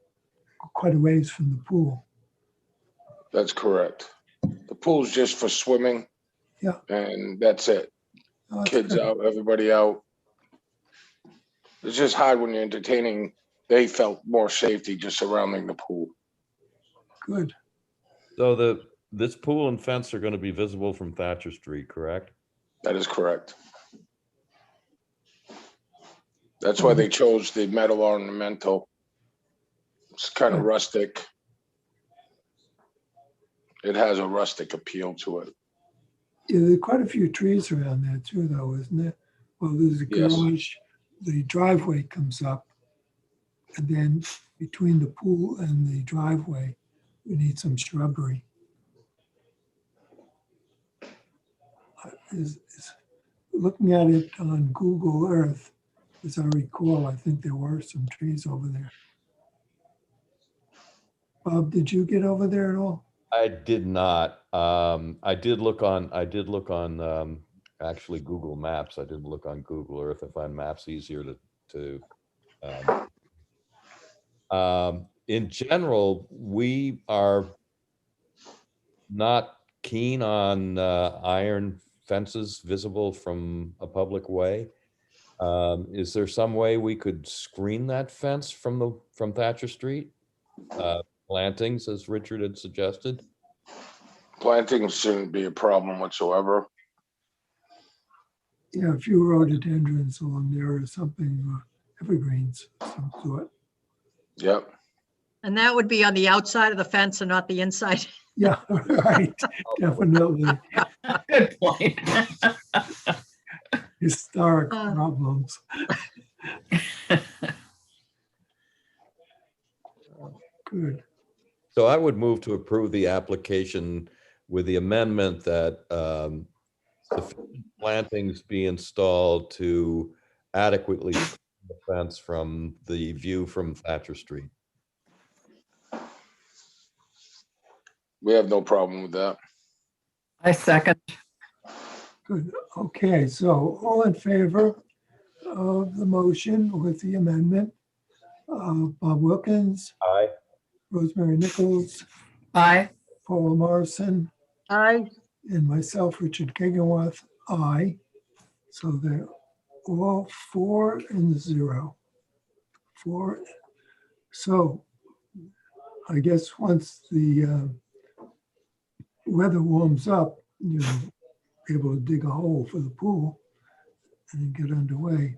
quite a ways from the pool. That's correct. The pool's just for swimming. Yeah. And that's it. Oh, that's Kids good. out, everybody out. It's just hard when you're entertaining. They felt more safety just surrounding the pool. Good. So this pool and fence are going to be visible from Thatcher Street, correct? That is correct. That's why they chose the metal ornamental. It's kind of rustic. It has a rustic appeal to it. Yeah, there are quite a few trees around there too, though, isn't there? Well, there's a Yes. garage, the driveway comes up, and then between the pool and the driveway, we need some shrubbery. Looking at it on Google Earth, as I recall, I think there were some trees over there. Bob, did you get over there at all? I did not. I did look on actually Google Maps. I didn't look on Google Earth. I find maps easier to in general, we are not keen on iron fences visible from a public way. Is there some way we could screen that fence from Thatcher Street? Plantings, as Richard had suggested. Plantings shouldn't be a problem whatsoever. Yeah, a few rhododendrons along there or something, evergreens of some sort. Yep. And that would be on the outside of the fence and not the inside. Yeah, right, definitely. Good point. Historic problems. Good. So I would move to approve the application with the amendment that sufficient plantings be installed to adequately screen the fence from the view from Thatcher Street. We have no problem with that. I second. Good. Okay, so all in favor of the motion with the amendment? Bob Wilkins, Aye. Rosemary Nichols, Aye. Paula Morrison, Aye. and myself, Richard Gegenwath, aye. So they're all 4-0 4. So I guess once the weather warms up, you'll be able to dig a hole for the pool and get underway.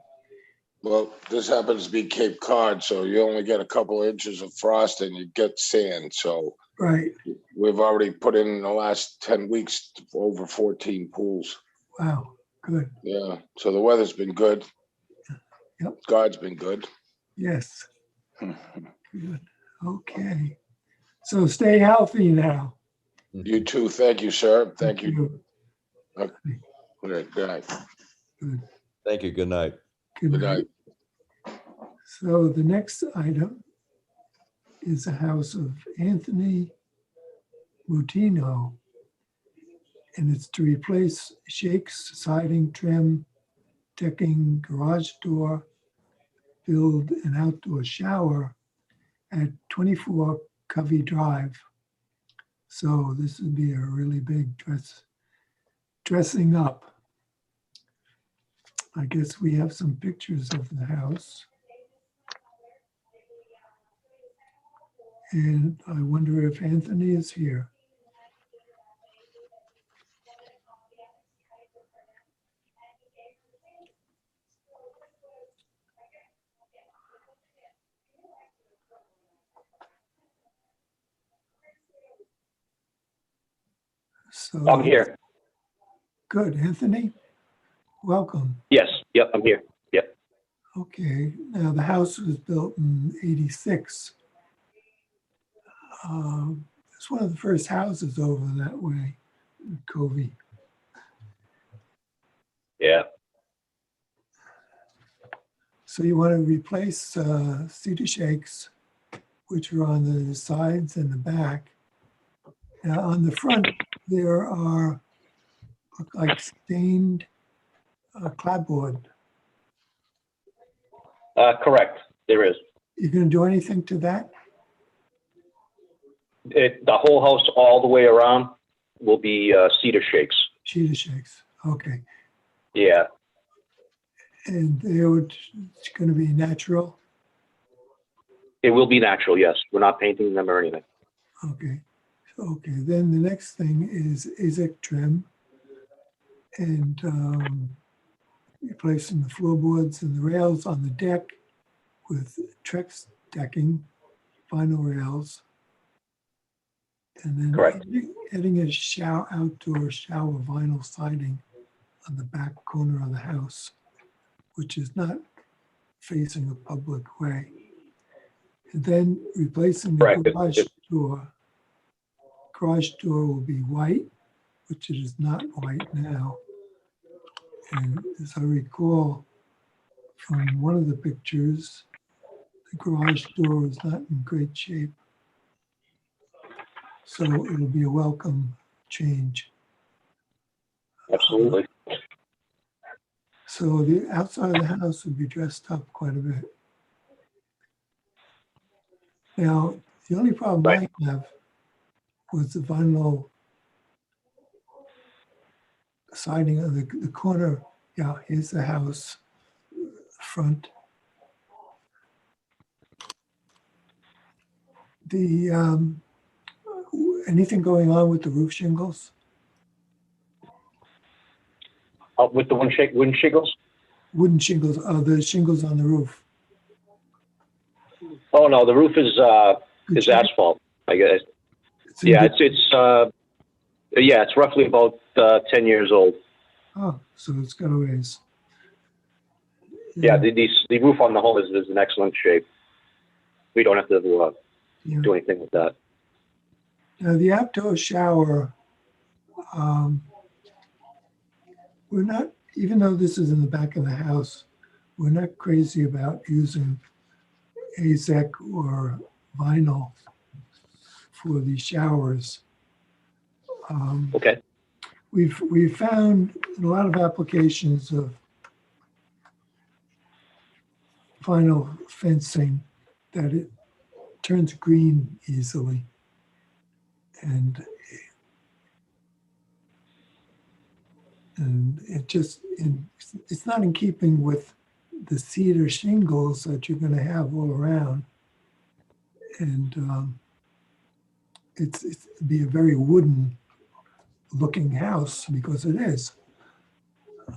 Well, this happens to be Cape Cod, so you only get a couple inches of frost and you get sand. So Right. we've already put in the last 10 weeks over 14 pools. Wow. Good. Yeah. So the weather's been good. Yep. God's been good. Yes. Good. Okay. So stay healthy now. You too. Thank you, sir. Thank you. Good. All right. Good night. Good. Thank you. Good night. Good Good night. night. So the next item is the house of Anthony Moutinho, and it's to replace shakes, siding, trim, decking, garage door, build an outdoor shower at 24 Covey Drive. So this would be a really big dressing up. I guess we have some pictures of the house. And I wonder if Anthony is here. So I'm here. Good, Anthony. Welcome. Yes. Yep. I'm here. Yep. Okay. Now the house was built in '86. It's one of the first houses over that way, Covey. Yeah. So you want to replace cedar shakes, which are on the sides and the back. Now on the front, there are look like stained clapboard. Correct. There is. You going to do anything to that? The whole house all the way around will be cedar shakes. Cedar shakes. Okay. Yeah. And it's going to be natural. It will be natural. Yes. We're not painting them or anything. Okay. Okay. Then the next thing is AZEK trim and replacing the floorboards and the rails on the deck with Trex decking, vinyl rails. And then Correct. adding a outdoor shower vinyl siding on the back corner of the house, which is not facing a public way. And then replacing the Correct. garage door. Garage door will be white, which it is not white now. And as I recall from one of the pictures, the garage door is not in great shape. So it'll be a welcome change. Absolutely. So the outside of the house would be dressed up quite a bit. Now, the only problem Right. I have was the vinyl siding on the corner. Yeah, here's the house front. The anything going on with the roof shingles? With the wooden shingles? Wooden shingles, the shingles on the roof. Oh no, the roof is Good shape? asphalt. I guess. It's in Yeah, good- it's roughly about 10 years old. Oh, so it's got a ways. Yeah, the roof on the home is in excellent shape. We don't have to Yeah. do anything with that. Now the outdoor shower, we're not, even though this is in the back of the house, we're not crazy about using AZEK or vinyl for the showers. Okay. We've found in a lot of applications of vinyl fencing that it turns green easily. And it just, it's not in keeping with the cedar shingles that you're going to have all around. And it's be a very wooden looking house because it is.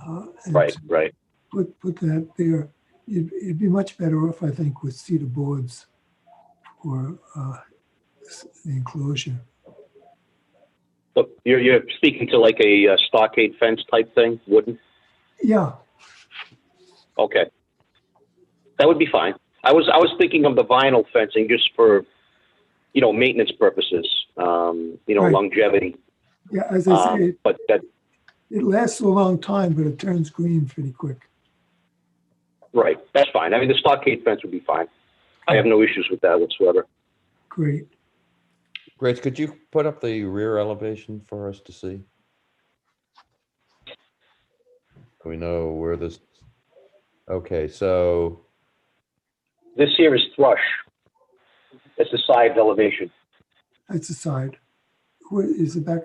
And Right, right. Put that there. It'd be much better off, I think, with cedar boards for the enclosure. So you're speaking to like a stockade fence type thing, wooden? Yeah, Okay. That would be fine. I was thinking of the vinyl fencing just for, maintenance purposes, Right. longevity. yeah. As I say, But that, it lasts a long time, but it turns green pretty quick. right, that's fine. I mean, the stockade fence would be fine. I have no issues with that whatsoever. Great. Grace, could you put up the rear elevation for us to see? We know where this, okay, so, This here is thrush. It's the side elevation. That's the side. Where is the back?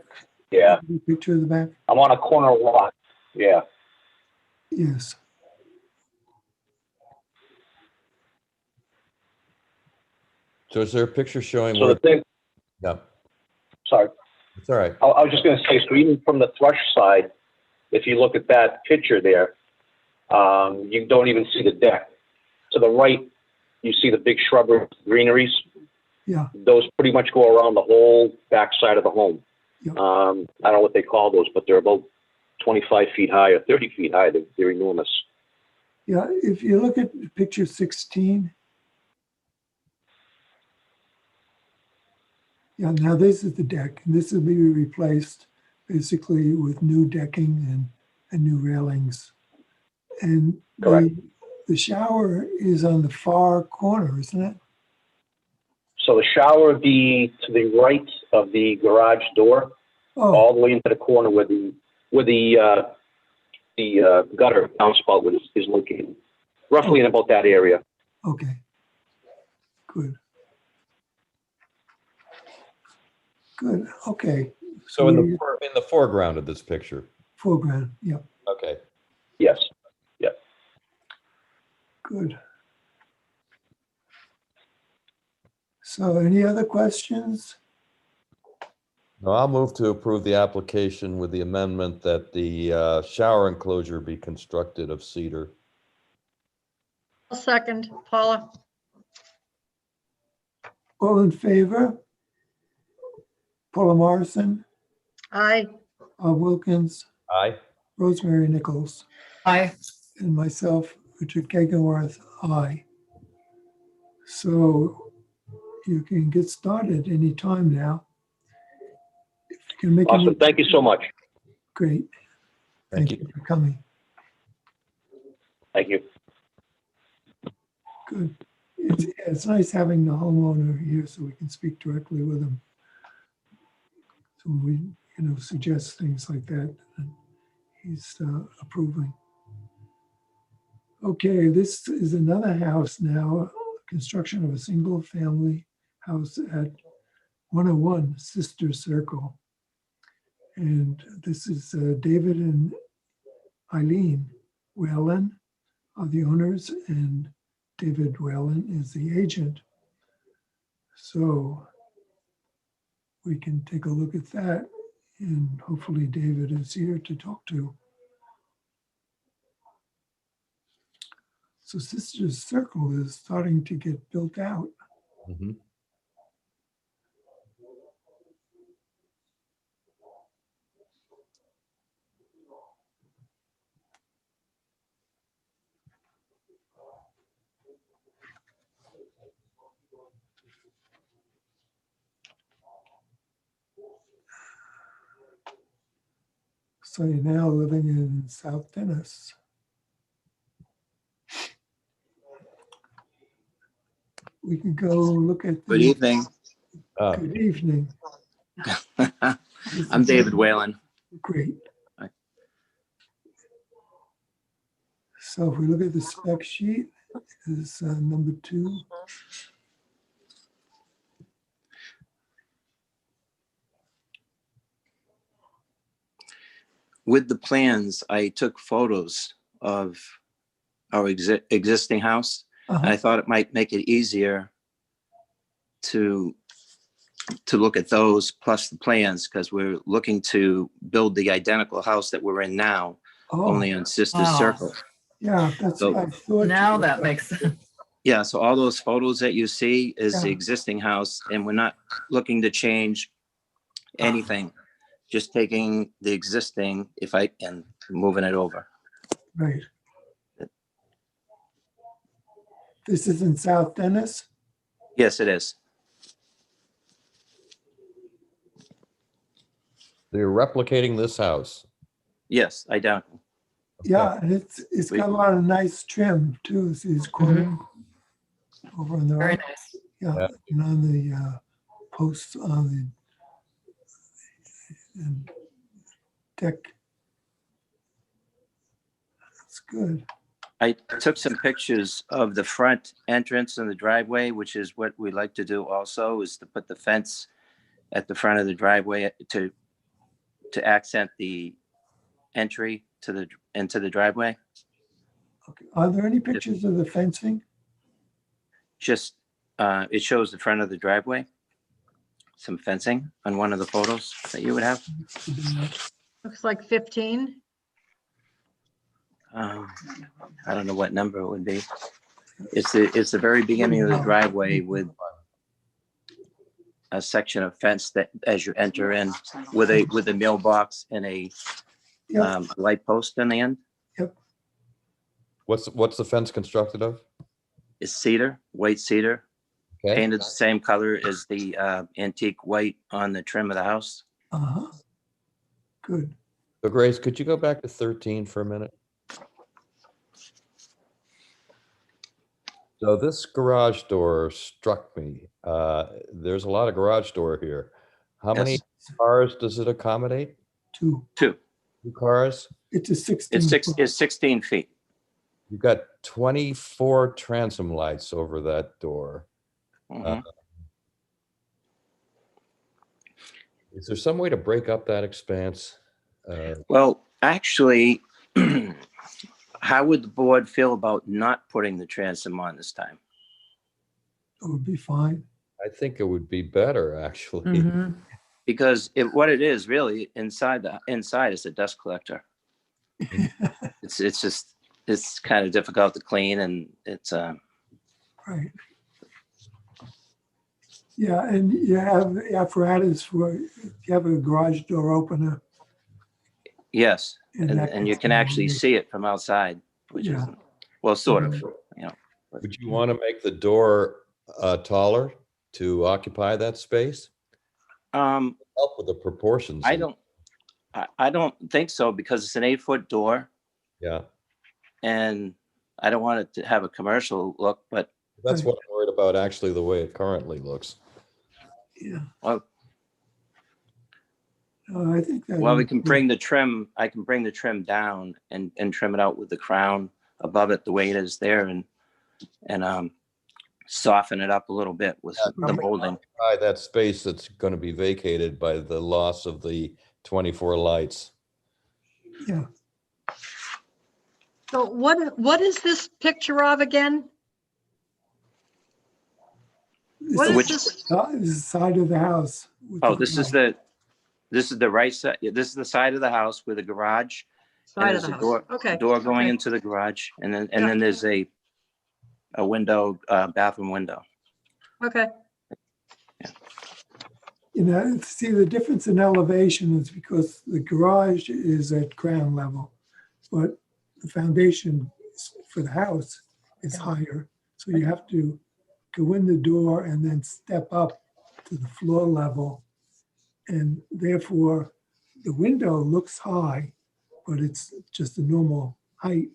Yeah, The picture of the back? I'm on a corner lot. Yeah. Yes. so is there a picture showing So where, the thing, yeah, sorry, it's all right. I was just going to say, so even from the thrush side, if you look at that picture there, you don't even see the deck. To the right, you see the big shrubbery greeneries. Yeah. Those pretty much go around the whole back side of the home. Yeah. I don't know what they call those, but they're about 25 feet high or 30 feet high. They're enormous. Yeah. If you look at picture 16. Yeah, now this is the deck, and this will be replaced basically with new decking and new railings. And the shower is on the far corner, isn't it? So the shower would be to the right of the garage door, Oh, all the way into the corner where the gutter downspout is located, roughly in about that area. okay. Good. Good. Okay. So in we- the foreground of this picture, foreground. Yeah. okay. Yes. Good. So any other questions? No, I'll move to approve the application with the amendment that the shower enclosure be constructed of cedar. I'll second, Paula. All in favor? Paula Morrison, Aye. Bob Wilkins, Aye. Rosemary Nichols, Aye. and myself, Richard Gegenwarth, aye. So you can get started anytime now. If you can make Awesome. Thank you so much. Great. Thank Thank you for coming. Thank you. Good. It's nice having the homeowner here so we can speak directly with him. So we, suggest things like that, and he's approving. Okay, this is another house now, construction of a single family house at 101 Sister Circle. And this is David and Eileen Whalen are the owners, and David Whalen is the agent. So we can take a look at that, and hopefully David is here to talk to. So Sister's Circle is starting to get built out. Mhm. So you're now living in South Dennis. We can go look at. Good evening. Good evening. I'm David Whalen. Great. Hi. So if we look at the spec sheet, is number 2. With the plans, I took photos of our existing house. And I thought it might make it easier to look at those plus the plans, because we're looking to build the identical house that we're in now, only on Sisters Oh. Circle. Yeah, that's So- what I thought. Now that makes sense. Yeah, so all those photos that you see is the Yeah. existing house, and we're not looking to change anything. Just taking the existing, and moving it over. Right. This is in South Dennis? Yes, it is. They're replicating this house. Yes, identical. Yeah, and it's got a lot of nice trim too. See these corners over on the Very right. nice. Yeah, Yeah. and on the posts on the deck. That's good. I took some pictures of the front entrance and the driveway, which is what we like to do also, is to put the fence at the front of the driveway to accent the entry into the driveway. Okay. Are there any pictures of the fencing? Just, it shows the front of the driveway, some fencing on one of the photos that you would have. Looks like 15. I don't know what number it would be. It's the very beginning of the driveway with a section of fence that as you enter in with a mailbox and a light post in the end. What's the fence constructed of? It's cedar, white cedar, Okay. painted the same color as the antique white on the trim of the house. Good. So Grace, could you go back to 13 for a minute? So this garage door struck me. There's a lot of garage door here. How many Yes. cars does it accommodate? Two. Two. 2 cars? It's a 16. It's 16 feet. You've got 24 transom lights over that door. Mhm. Is there some way to break up that expanse? Well, actually, how would the board feel about not putting the transom on this time? It would be fine. I think it would be better, actually. Mhm. Because what it is really inside is a dust collector. It's kind of difficult to clean, and it's Right. Yeah, and you have the apparatus for, if you have a garage door opener. yes, And that and you gets can actually removed. see it from outside, which Yeah. is, well, sort of, you know. Would you want to make the door taller to occupy that space? Help with the proportions. I don't think so, because it's an 8-foot door, Yeah, and I don't want it to have a commercial look, but that's what I'm worried about, actually, the way it currently looks. Yeah. well, I think that. we can bring the trim, I can bring the trim down and trim it out with the crown above it the way it is there, and soften it up a little bit with the molding. Occupy that space that's going to be vacated by the loss of the 24 lights. Yeah. So what is this picture of again? What is Which- this? This is the side of the house. with Oh, the this is garage. the right side. Yeah, this is the side of the house with a garage. And Side of there's the a house. door, Okay. door going okay. into the garage, and then Yeah. there's a window, bathroom window. Okay. You know, see, the difference in elevation is because the garage is at ground level, but the foundation for the house is higher. So you have to go in the door and then step up to the floor level. And therefore, the window looks high, but it's just a normal height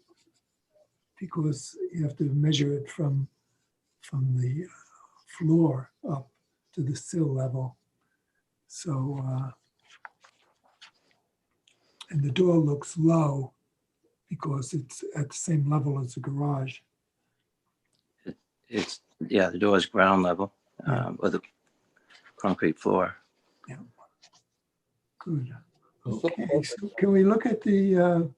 because you have to measure it from the floor up to the sill level. So, and the door looks low because it's at the same level as the garage. It's, yeah, the door is ground level, with a concrete floor. Good. Okay, so can we look at the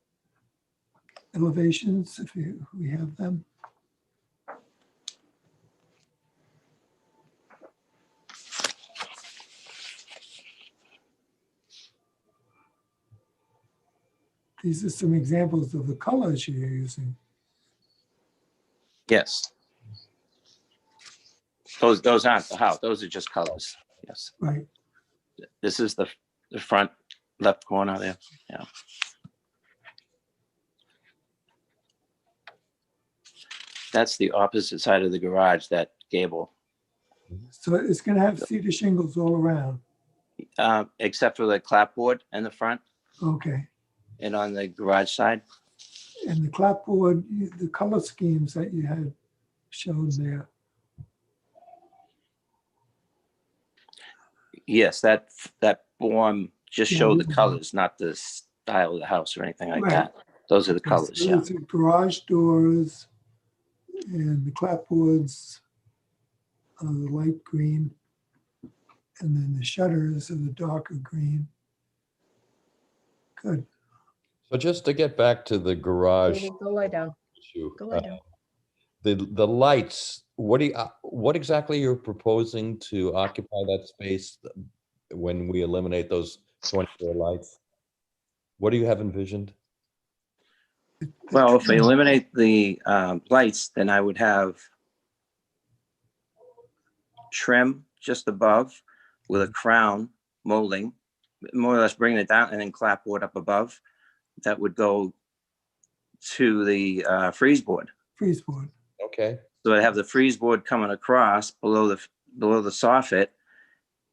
elevations, if we have them. These are some examples of the colors you're using. Yes. Those aren't the house. Those are just colors. Yes. Right. This is the front left corner there. Yeah. That's the opposite side of the garage, that gable, So it's going to have cedar shingles all around. except for the clapboard in the front Okay. and on the garage side. And the clapboard, the color schemes that you had shown there. Yes, that form just Yeah, showed the yeah. colors, not the style of the house or anything like Right. that. Those are the colors, So yeah. it's the garage doors and the clapboards, the light green, and then the shutters of the darker green. Good. So just to get back to the garage Go lie down. issue, Go lie down. the lights, what exactly you're proposing to occupy that space when we eliminate those 24 lights? What do you have envisioned? Well, if we eliminate the lights, then I would have trim just above with a crown molding, more or less bringing it down, and then clapboard up above. That would go to the freeze board. Freeze board. Okay. So I have the freeze board coming across below the soffit,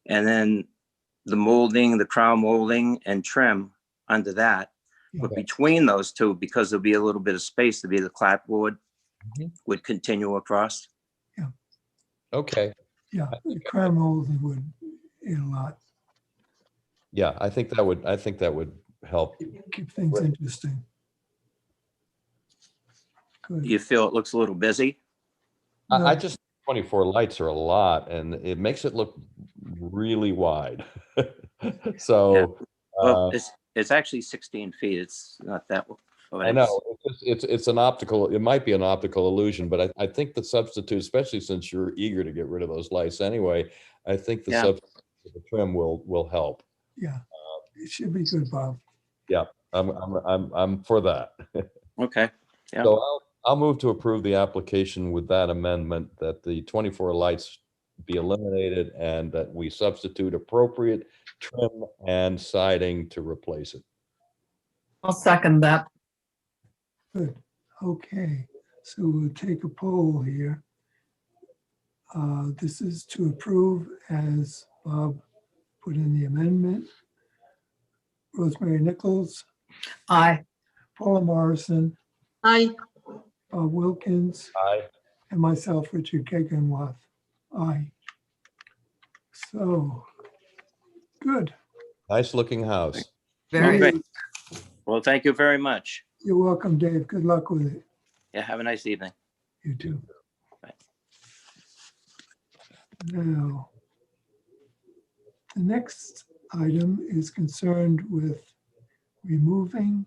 and then the molding, the crown molding and trim under that. But Okay. between those two, because there'll be a little bit of space to be the clapboard, would continue across. Okay. Yeah, the crown molding would aid a lot. Yeah, I think that would help. Keep things interesting. Good. You feel it looks a little busy? I just 24 lights are a lot, and it makes it look really wide. So Well, it's actually 16 feet. It's not that. I know it's an optical. It might be an optical illusion, but I think the substitute, especially since you're eager to get rid of those lights anyway, I think the substitute for the trim will help. Yeah, it should be good, Bob. Yeah, I'm for that. Okay. Yeah. So I'll move to approve the application with that amendment, that the 24 lights be eliminated and that we substitute appropriate trim and siding to replace it. I'll second that. Good. Okay, so we'll take a poll here. This is to approve as Bob put in the amendment. Rosemary Nichols, Aye. Paula Morrison, Aye. Bob Wilkins, Aye. and myself, Richard Keganwath. Aye. So, good. Nice looking house. Very Great. Well, thank you very much. You're welcome, Dave. Good luck with it. Yeah, have a nice evening. You too. Bye. Now, the next item is concerned with removing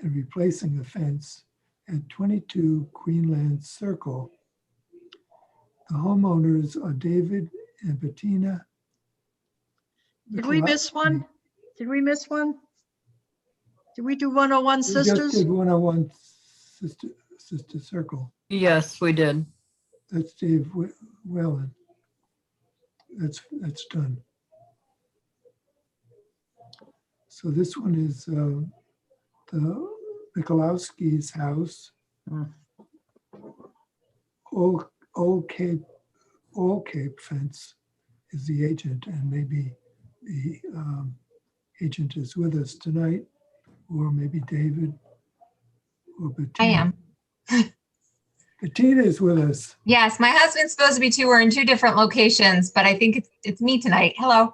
and replacing the fence at 22 Queenland Circle. The homeowners are David and Bettina. Did we miss one? Did we miss one? Did we do 101 We just Sisters? did 101 Sister Circle. Yes, we did. That's Dave Whalen. That's done. So this one is the Mikulowski's house. Old Cape Fence is the agent, and maybe the agent is with us tonight, or maybe David or Bettina. I am. Bettina is with us. Yes, my husband's supposed to be too. We're in 2 different locations, but I think it's me tonight. Hello.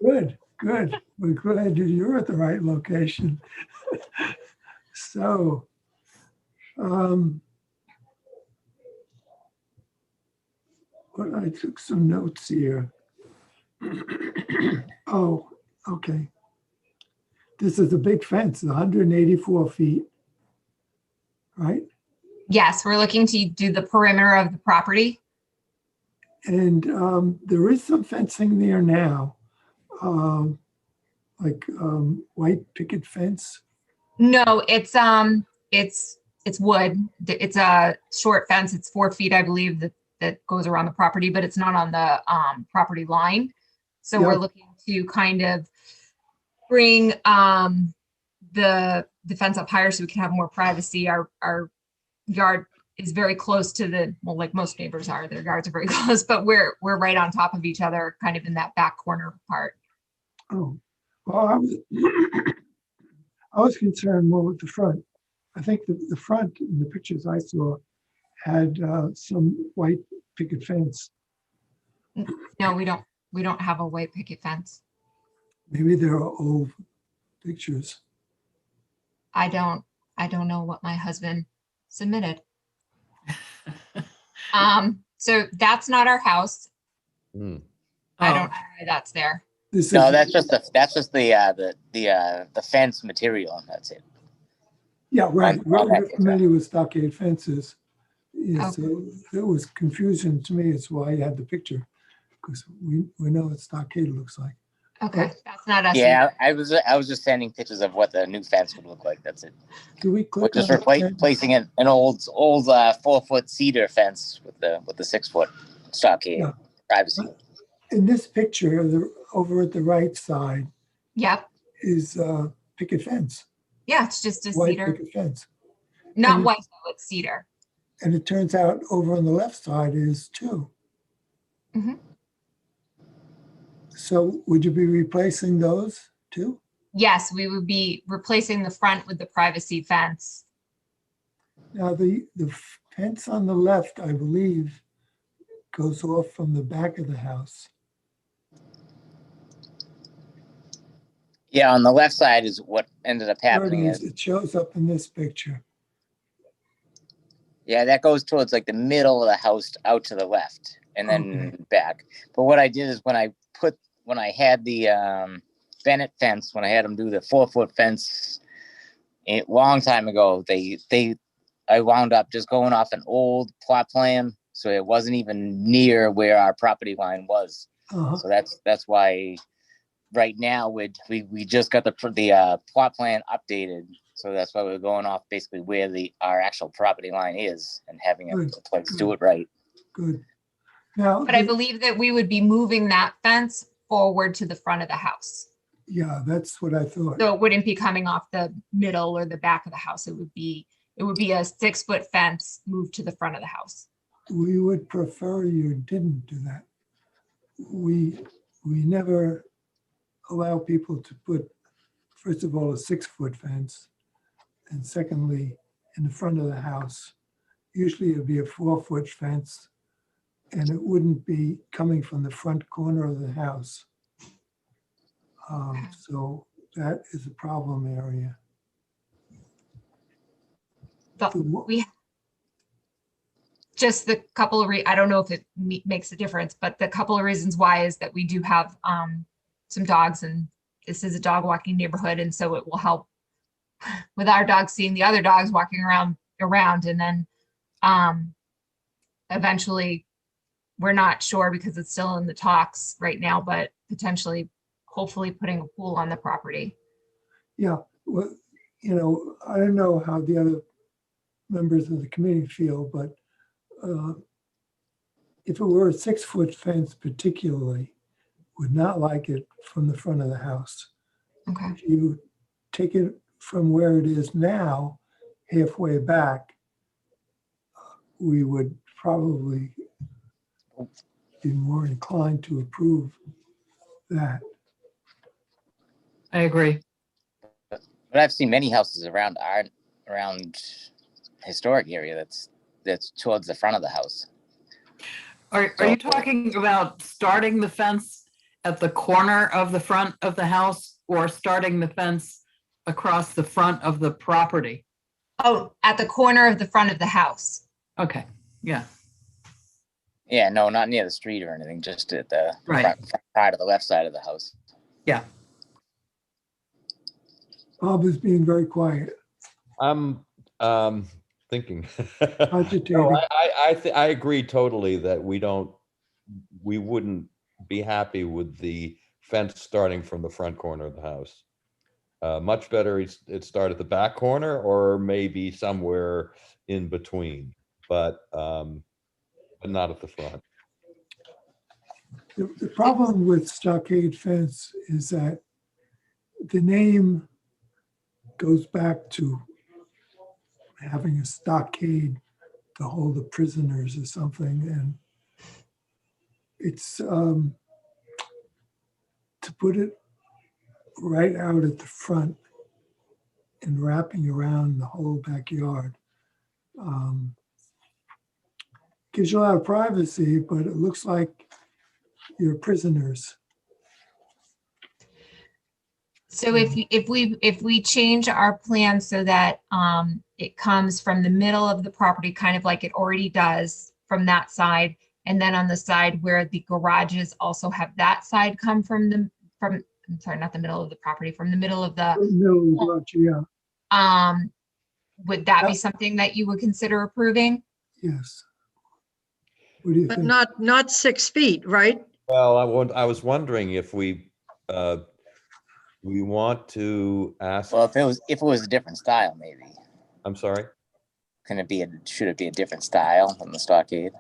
Good, good. We're glad that you're at the right location. So, well, I took some notes here. Oh, okay. This is a big fence, 184 feet right? Yes, we're looking to do the perimeter of the property. And there is some fencing there now, like white picket fence. No, it's wood. It's a short fence. It's 4 feet, I believe, that goes around the property, but it's not on the property line. So we're Yeah. looking to kind of bring the fence up higher so we can have more privacy. Our yard is very close to like most neighbors are, their yards are very close, but we're right on top of each other, kind of in that back corner part. Oh, well, I was concerned more with the front. I think the front in the pictures I saw had some white picket fence. No, we don't have a white picket fence. Maybe there are old pictures. I don't know what my husband submitted. So that's not our house. Hmm. I don't know why that's there. No, that's just the fence material. That's it. Yeah, right. On that We're picture. familiar with stockade fences. Yeah, Okay. so it was confusion to me. It's why I had the picture, because we know what stockade looks like. Okay, that's not us. Yeah, either. I was just sending pictures of what the new fence would look like. That's it. Do we We're click just on the fence? replacing an old 4-foot cedar fence with the 6-foot stockade. Yeah. Privacy. In this picture, over at the right side Yep. is picket fence, Yeah, it's just a white cedar. picket fence. Not And white though, it's cedar. And it turns out over on the left side is too. Mhm. So would you be replacing those too? Yes, we would be replacing the front with the privacy fence. Now the fence on the left, I believe, goes off from the back of the house. Yeah, on the left side is what ended up There it happening. is. It shows up in this picture. Yeah, that goes towards like the middle of the house out to the left and then back. But what I did is when I had the Bennett fence, when I had them do the 4-foot fence a long time ago, I wound up just going off an old plot plan. So it wasn't even near where our property line was. So that's why right now we just got the plot plan updated. So that's why we're going off basically where our actual property line is and having a place to do it right. Good. Now, But I believe that we would be moving that fence forward to the front of the house. yeah, that's what I thought. So it wouldn't be coming off the middle or the back of the house. It would be a 6-foot fence moved to the front of the house. We would prefer you didn't do that. We never allow people to put, first of all, a 6-foot fence, and secondly, in the front of the house. Usually it'd be a 4-foot fence, and it wouldn't be coming from the front corner of the house. So that is a problem area. We just the couple of I don't know if it makes a difference, but the couple of reasons why is that we do have some dogs, and this is a dog walking neighborhood, and so it will help with our dogs seeing the other dogs walking around, and then eventually, we're not sure because it's still in the talks right now, but potentially, hopefully, putting a pool on the property. Yeah, well, I don't know how the other members of the committee feel, but if it were a 6-foot fence particularly, would not like it from the front of the house. Okay. If you take it from where it is now, halfway back, we would probably be more inclined to approve that. I agree. But I've seen many houses around historic area that's towards the front of the house. Are you talking about starting the fence at the corner of the front of the house or starting the fence across the front of the property? Oh, at the corner of the front of the house. Okay, yeah. Yeah, no, not near the street or anything, just at the Right. front part of the left side of the house. Yeah. Bob is being very quiet. I'm thinking. Agitated. No, I agree totally that we wouldn't be happy with the fence starting from the front corner of the house. Much better it start at the back corner or maybe somewhere in between, but not at the front. The problem with stockade fence is that the name goes back to having a stockade to hold the prisoners or something, and it's to put it right out at the front and wrapping around the whole backyard. Gives you a lot of privacy, but it looks like you're prisoners. So if we change our plan so that it comes from the middle of the property, kind of like it already does from that side, and then on the side where the garages also have that side come from I'm sorry, not the middle of the property, from the middle of the garage, yeah. Would that be something that you would consider approving? Yes. What do you But think? not 6 feet, right? Well, I was wondering if we want to ask. Well, if it was a different style, maybe. I'm sorry. Should it be a different style than the stockade?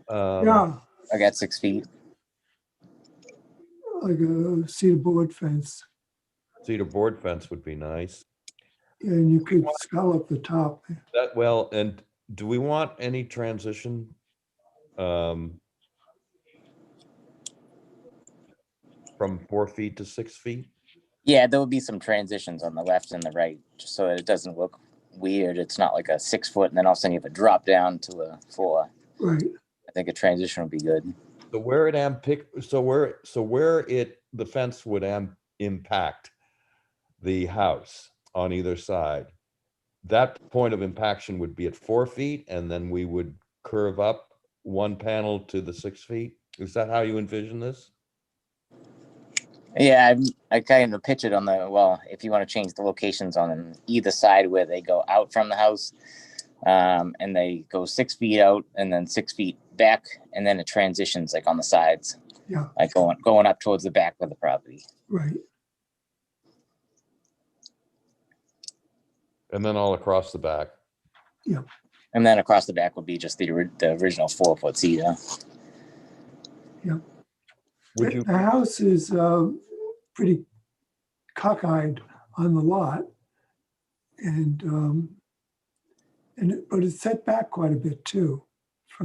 Yeah, I got 6 feet. like a cedar board fence. Cedar board fence would be nice. And you could scallop the top. That well, and do we want any transition? From 4 feet to 6 feet? Yeah, there would be some transitions on the left and the right, just so that it doesn't look weird. It's not like a 6 foot and then all of a sudden you have a drop down to a 4. Right. I think a transition would be good. So where the fence would impact the house on either side, that point of impaction would be at 4 feet, and then we would curve up one panel to the 6 feet. Is that how you envision this? Yeah, I kind of pitch it on if you want to change the locations on either side where they go out from the house, and they go 6 feet out and then 6 feet back, and then it transitions like on the sides. Yeah. Like going up towards the back of the property. Right. And then all across the back. Yeah. And then across the back would be just the original 4 foot cedar. Yeah. Would you? The house is pretty cockeyed on the lot, but it's set back quite a bit too.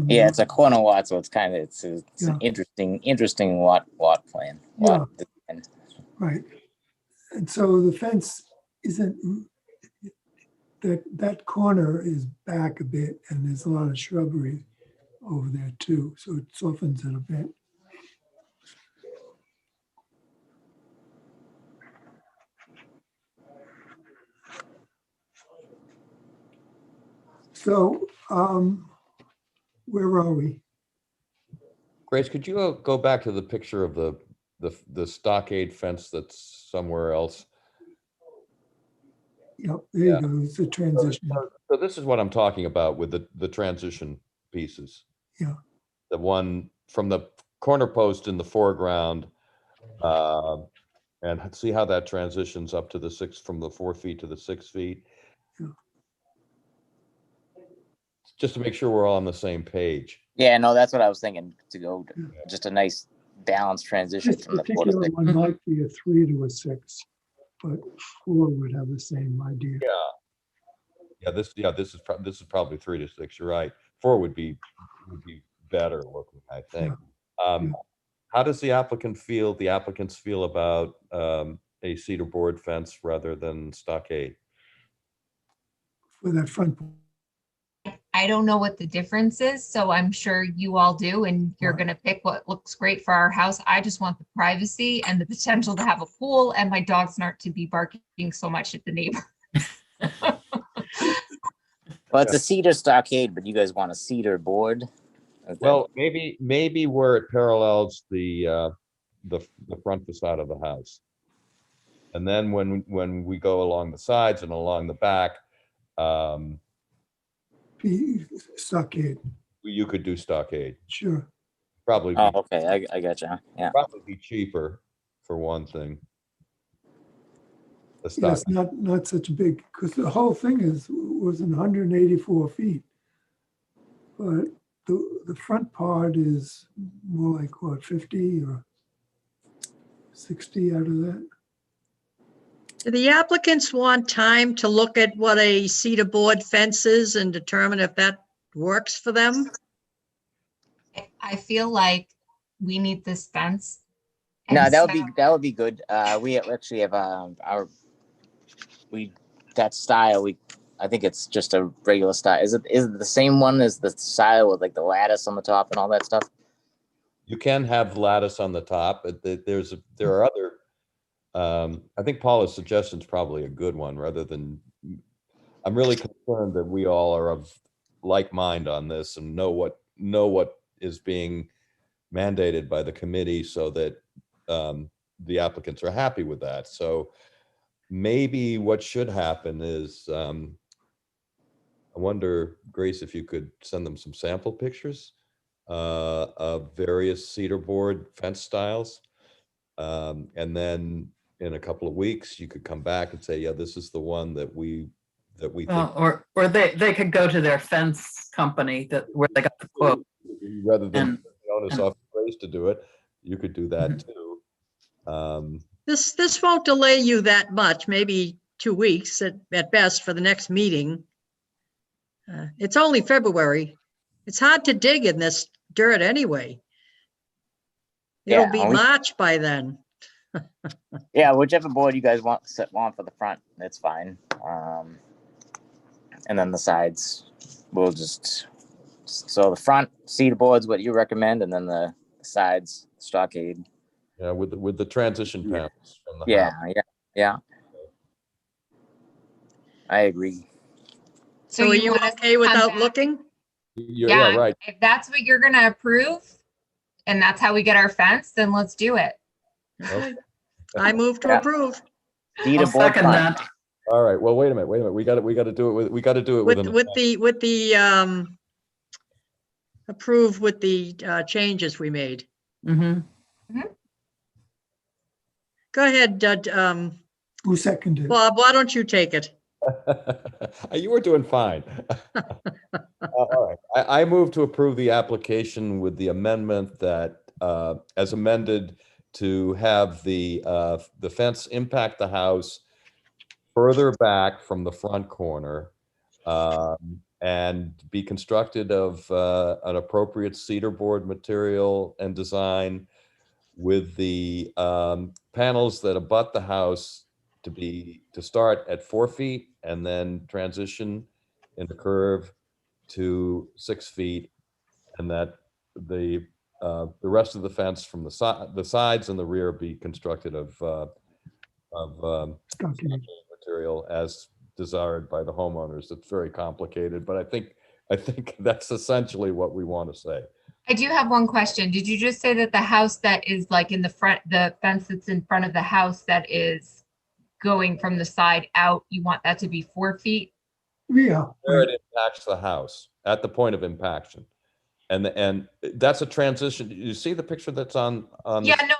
Yeah, it's a corner lot, so it's an interesting lot plan. Yeah. Right. And so the fence isn't, that corner is back a bit, and there's a lot of shrubbery over there too, so it softens it a bit. So, where are we? Grace, could you go back to the picture of the stockade fence that's somewhere else? Yep, there you go. It's a transition. So this is what I'm talking about with the transition pieces. Yeah. The one from the corner post in the foreground, and see how that transitions up to from the 4 feet to the 6 feet. Yeah. Just to make sure we're all on the same page. Yeah, no, that's what I was thinking, to go just a nice balanced transition This from the 4 to particular 6. one might be a 3 to a 6, but 4 would have the same idea. Yeah, this is probably 3 to 6. You're right. 4 would be better looking, I think. How does the applicants feel about a cedar board fence rather than stockade? For that front. I don't know what the difference is, so I'm sure you all do, and you're going to pick what looks great for our house. I just want the privacy and the potential to have a pool and my dogs not to be barking so much at the neighbor. Well, it's a cedar stockade, but you guys want a cedar board? Well, maybe where it parallels the front facade of the house, and then when we go along the sides and along the back, Stockade, You could do stockade. sure. Probably Oh, be, okay, I gotcha. Yeah. probably be cheaper for one thing. The Yeah, stock, it's not such a big, because the whole thing was 184 feet. But the front part is more like what, 50 or 60 out of that? Do the applicants want time to look at what a cedar board fence is and determine if that works for them? I feel like we need this fence. No, And that would be good. We actually have that style. I think it's just a regular style. Is it the same one as the style with like the lattice on the top and all that stuff? you can have lattice on the top, but there are other, I think Paula's suggestion is probably a good one rather than, I'm really concerned that we all are of like mind on this and know what is being mandated by the committee so that the applicants are happy with that. So maybe what should happen is, I wonder, Grace, if you could send them some sample pictures of various cedar board fence styles. And then in a couple of weeks, you could come back and say, yeah, this is the one that we think. Or they could go to their fence company where they got the quote. Rather than the onus off Grace to do it, you could do that too. This won't delay you that much, maybe 2 weeks at best for the next meeting. It's only February. It's hard to dig in this dirt anyway. It'll be March by then. Yeah, whichever board you guys want for the front, that's fine. And then the sides, we'll just, so the front cedar board's what you recommend, and then the sides stockade. Yeah, with the transition panels from the Yeah, house. yeah. I agree. So are you okay without looking? Yeah, right. If that's what you're gonna approve, and that's how we get our fence, then let's do it. Okay. I move to approve. I'll second that. All right. Well, wait a minute. We got to do it With the approve with the changes we made. Mm-hmm. Go ahead, Who seconded? Bob, why don't you take it? You were doing fine. All right. I move to approve the application with the amendment that, as amended, to have the fence impact the house further back from the front corner, and be constructed of an appropriate cedar board material and design, with the panels that abut the house to start at 4 feet and then transition in the curve to 6 feet, and that the rest of the fence from the sides and the rear be constructed of material as desired by the homeowners. It's very complicated, but I think that's essentially what we want to say. I do have one question. Did you just say that the house that is like in the front, the fence that's in front of the house that is going from the side out, you want that to be 4 feet? Yeah. Where it impacts the house, at the point of impaction. And that's a transition. You see the picture that's on Yeah, no,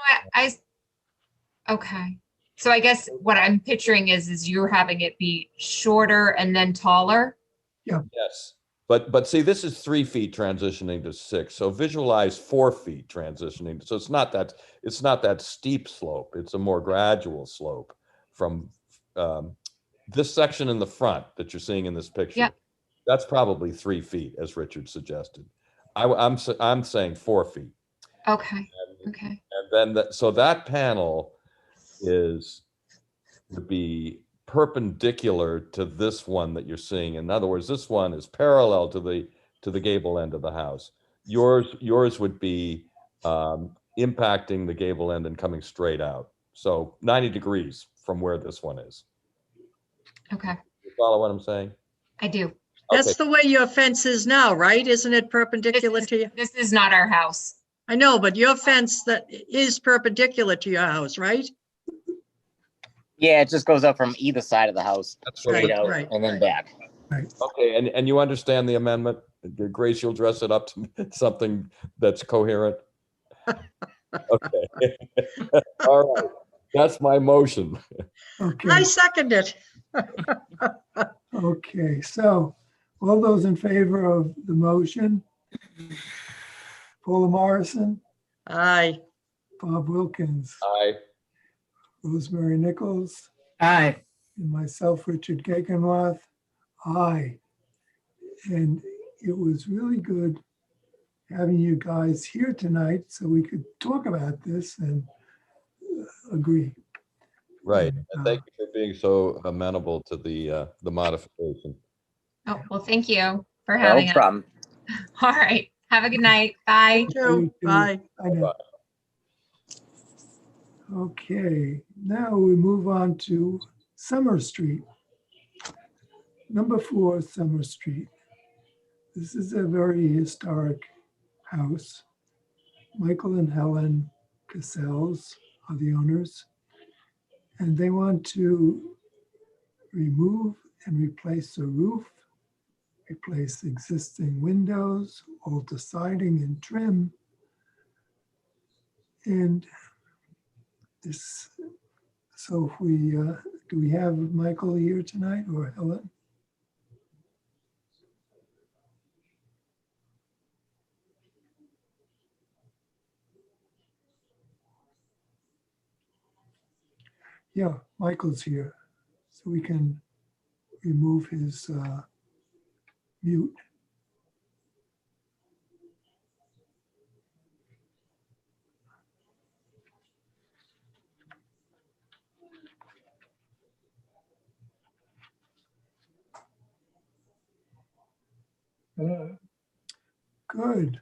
okay. So I guess what I'm picturing is you're having it be shorter and then taller. Yeah. Yes. But see, this is 3 feet transitioning to 6. So visualize 4 feet transitioning. So it's not that steep slope. It's a more gradual slope from this section in the front that you're seeing in this picture. Yeah. That's probably 3 feet, as Richard suggested. I'm saying 4 feet. Okay. Okay. And then so that panel would be perpendicular to this one that you're seeing. In other words, this one is parallel to the gable end of the house. Yours would be impacting the gable end and coming straight out. So 90 degrees from where this one is. Okay. You follow what I'm saying? I do. That's the way your fence is now, right? Isn't it perpendicular to you? This is not our house. I know, but your fence that is perpendicular to your house, right? Yeah, it just goes up from either side of the house, That's straight right, out right, and then right. back. Right. Okay, and you understand the amendment? Grace, you'll dress it up to something that's coherent? Okay. All right. That's my motion. Okay. I second it. Okay, so all those in favor of the motion? Paula Morrison, Aye. Bob Wilkins, Aye. Rosemary Nichols, Aye. and myself, Richard Gagenroth. Aye. And it was really good having you guys here tonight so we could talk about this and agree. Right. And thank you for being so amenable to the modification. Oh, well, thank you for No having us. problem. All right. Have a good night. Bye. You too. Bye. Bye now. Okay, now we move on to Summer Street. Number 4 Summer Street. This is a very historic house. Michael and Helen Cassells are the owners, and they want to remove and replace the roof, replace existing windows, alter siding and trim. And this, so if we, do we have Michael here tonight or Helen? Yeah, Michael's here, so we can remove his mute. Hello. Good.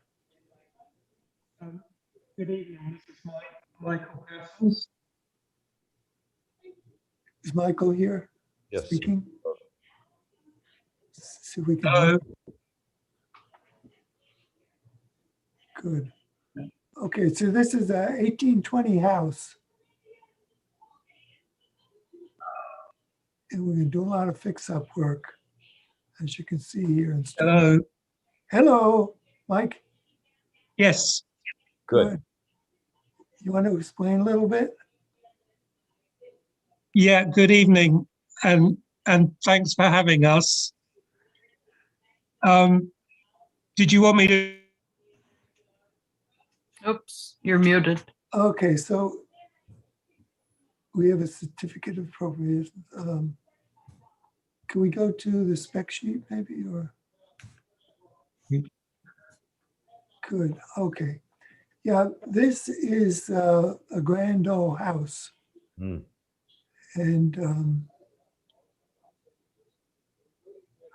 Good evening. This is Michael Castles. Is Michael here? Yes. Speaking? See if we can. Hello. Good. Okay, so this is a 1820 house. And we're gonna do a lot of fix-up work, as you can see here. In Hello. Hello, Mike. Yes. Good. You want to explain a little bit? Yeah. Good evening, and thanks for having us. Did you want me to? Oops, you're muted. Okay, so we have a certificate of appropriation. Can we go to the spec sheet maybe, or? Good, okay. Yeah, this is a grand old house. Hmm. And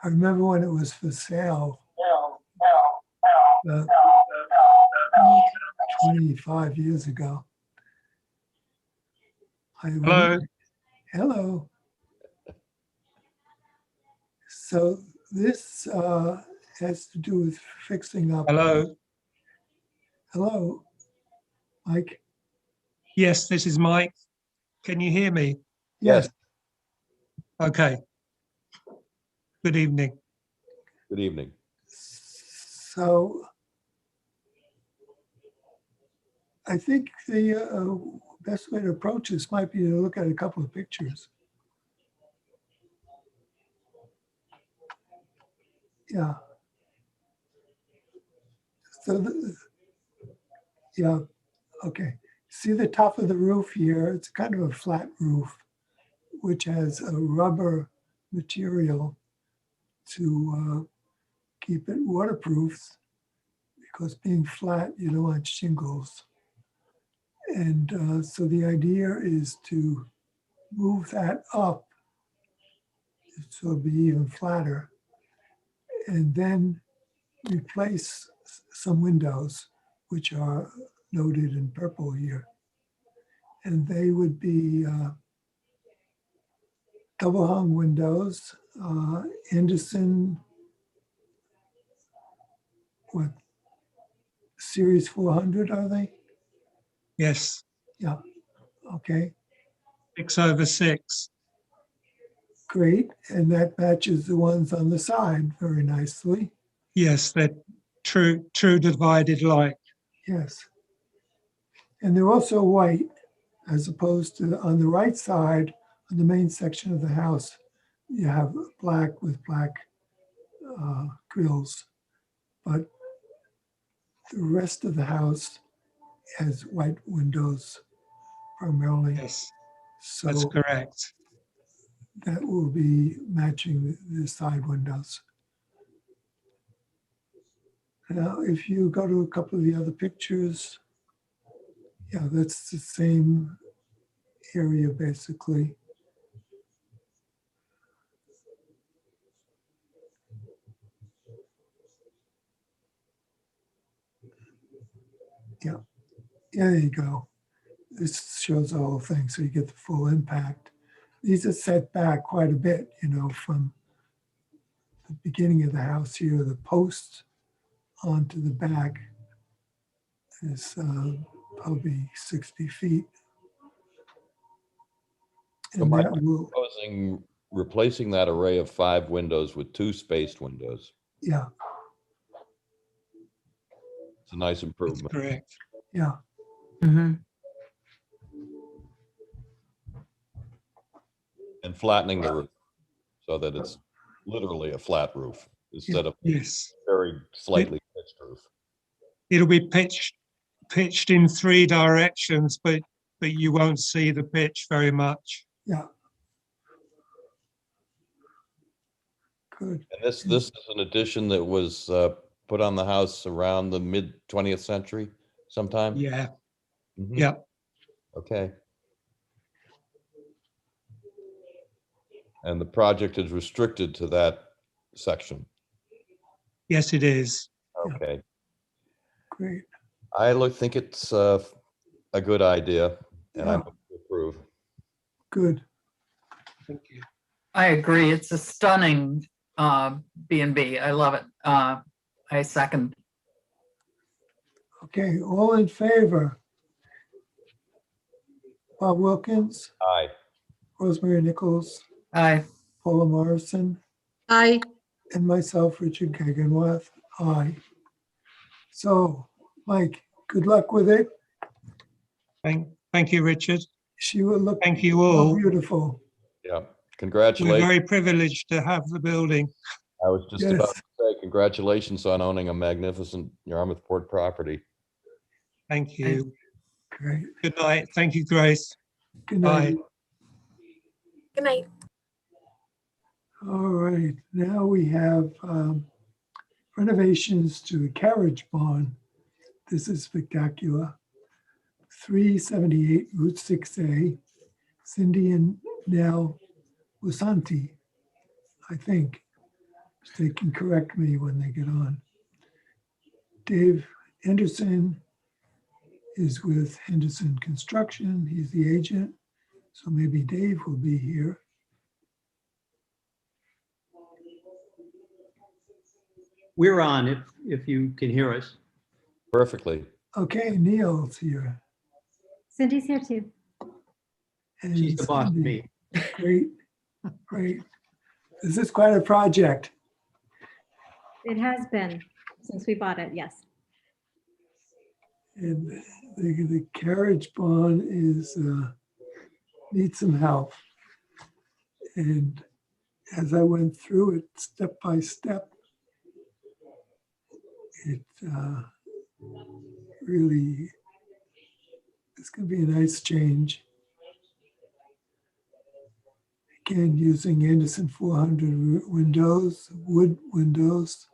I remember when it was for sale. 25 years ago. Hello. Hello. So this has to do with fixing up. Hello. Hello, Mike. Yes, this is Mike. Can you hear me? Yes. Okay. Good evening. Good evening. So I think the best way to approach this might be to look at a couple of pictures. Yeah. So, yeah, okay. See the top of the roof here? It's kind of a flat roof, which has a rubber material to keep it waterproof, because being flat, you don't want shingles. And so the idea is to move that up so it'll be even flatter, and then replace some windows, which are noted in purple here. And they would be double hung windows, Anderson, what, Series 400 are they? Yes. Yeah, okay. 6/6. Great, and that matches the ones on the side very nicely. Yes, they're true divided light. Yes. And they're also white, as opposed to on the right side, on the main section of the house, you have black with black grills. But the rest of the house has white windows primarily. Yes, that's So correct. that will be matching the side windows. Now, if you go to a couple of the other pictures, yeah, that's the same area basically. Yeah, there you go. This shows the whole thing, so you get the full impact. These are set back quite a bit, you know, from the beginning of the house here, the post onto the back is probably 60 feet. So And Mike, that I'm will, proposing replacing that array of 5 windows with 2 spaced windows. yeah, It's a nice That's improvement. correct. yeah, And flattening the roof so that it's literally a flat roof instead of Yes, very slightly pitched roof. it'll be pitched in 3 directions, but you won't see the pitch very much. yeah. Good. And this is an addition that was put on the house around the mid 20th century sometime? Yeah, Mhm. yeah. Okay. And the project is restricted to that section. Yes, it is. Okay. Great. I think it's a good idea, and I Yeah. approve. Good. Thank you. I agree. It's a stunning B&B. I love it. I second. Okay, all in favor? Bob Wilkins, Aye. Rosemary Nichols, Aye. Paula Morrison, Aye. and myself, Richard Gegenwath. Aye. So, Mike, good luck with it. Thank you, Richard. She will look Thank you all. beautiful. Yeah. We're Congratulations. very privileged to have the building. I was just Yes. about to say congratulations on owning a magnificent Yarmouthport property. Thank you. Great. Good night. Thank you, Grace. Good Bye. night. Good night. All right, now we have renovations to the Carriage barn. This is spectacular. 378 Route 6A, Cindy and Nell Wasanti, I think. They can correct me when they get on. Dave Henderson is with Henderson Construction. He's the agent, so maybe Dave will be here. We're on if you can hear us. Perfectly. Okay, Neil's here. Cindy's here too. And She's the boss of Cindy. me. Great, great. This is quite a project. It has been since we bought it, yes. And the carriage barn is, needs some help. And as I went through it step by step, it really, it's gonna be a nice change. Again, using Anderson 400 windows, wood windows.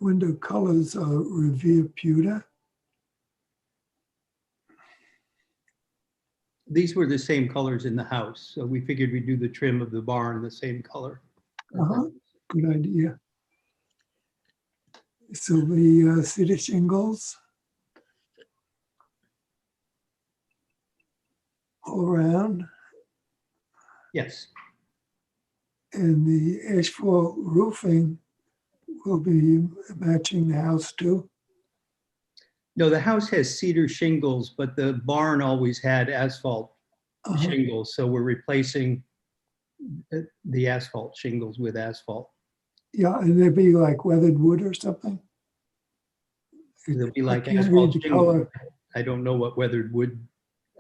Window colors are Revere Pewter. These were the same colors in the house, so we figured we'd do the trim of the barn the same color. Good idea. So the cedar shingles all around, Yes, and the asphalt roofing will be matching the house too. no, the house has cedar shingles, but the barn always had asphalt shingles. So we're replacing the asphalt shingles with asphalt. Yeah, and they'd be like weathered wood or something? They'll be I like can't read asphalt the shingles. color. I don't know what weathered wood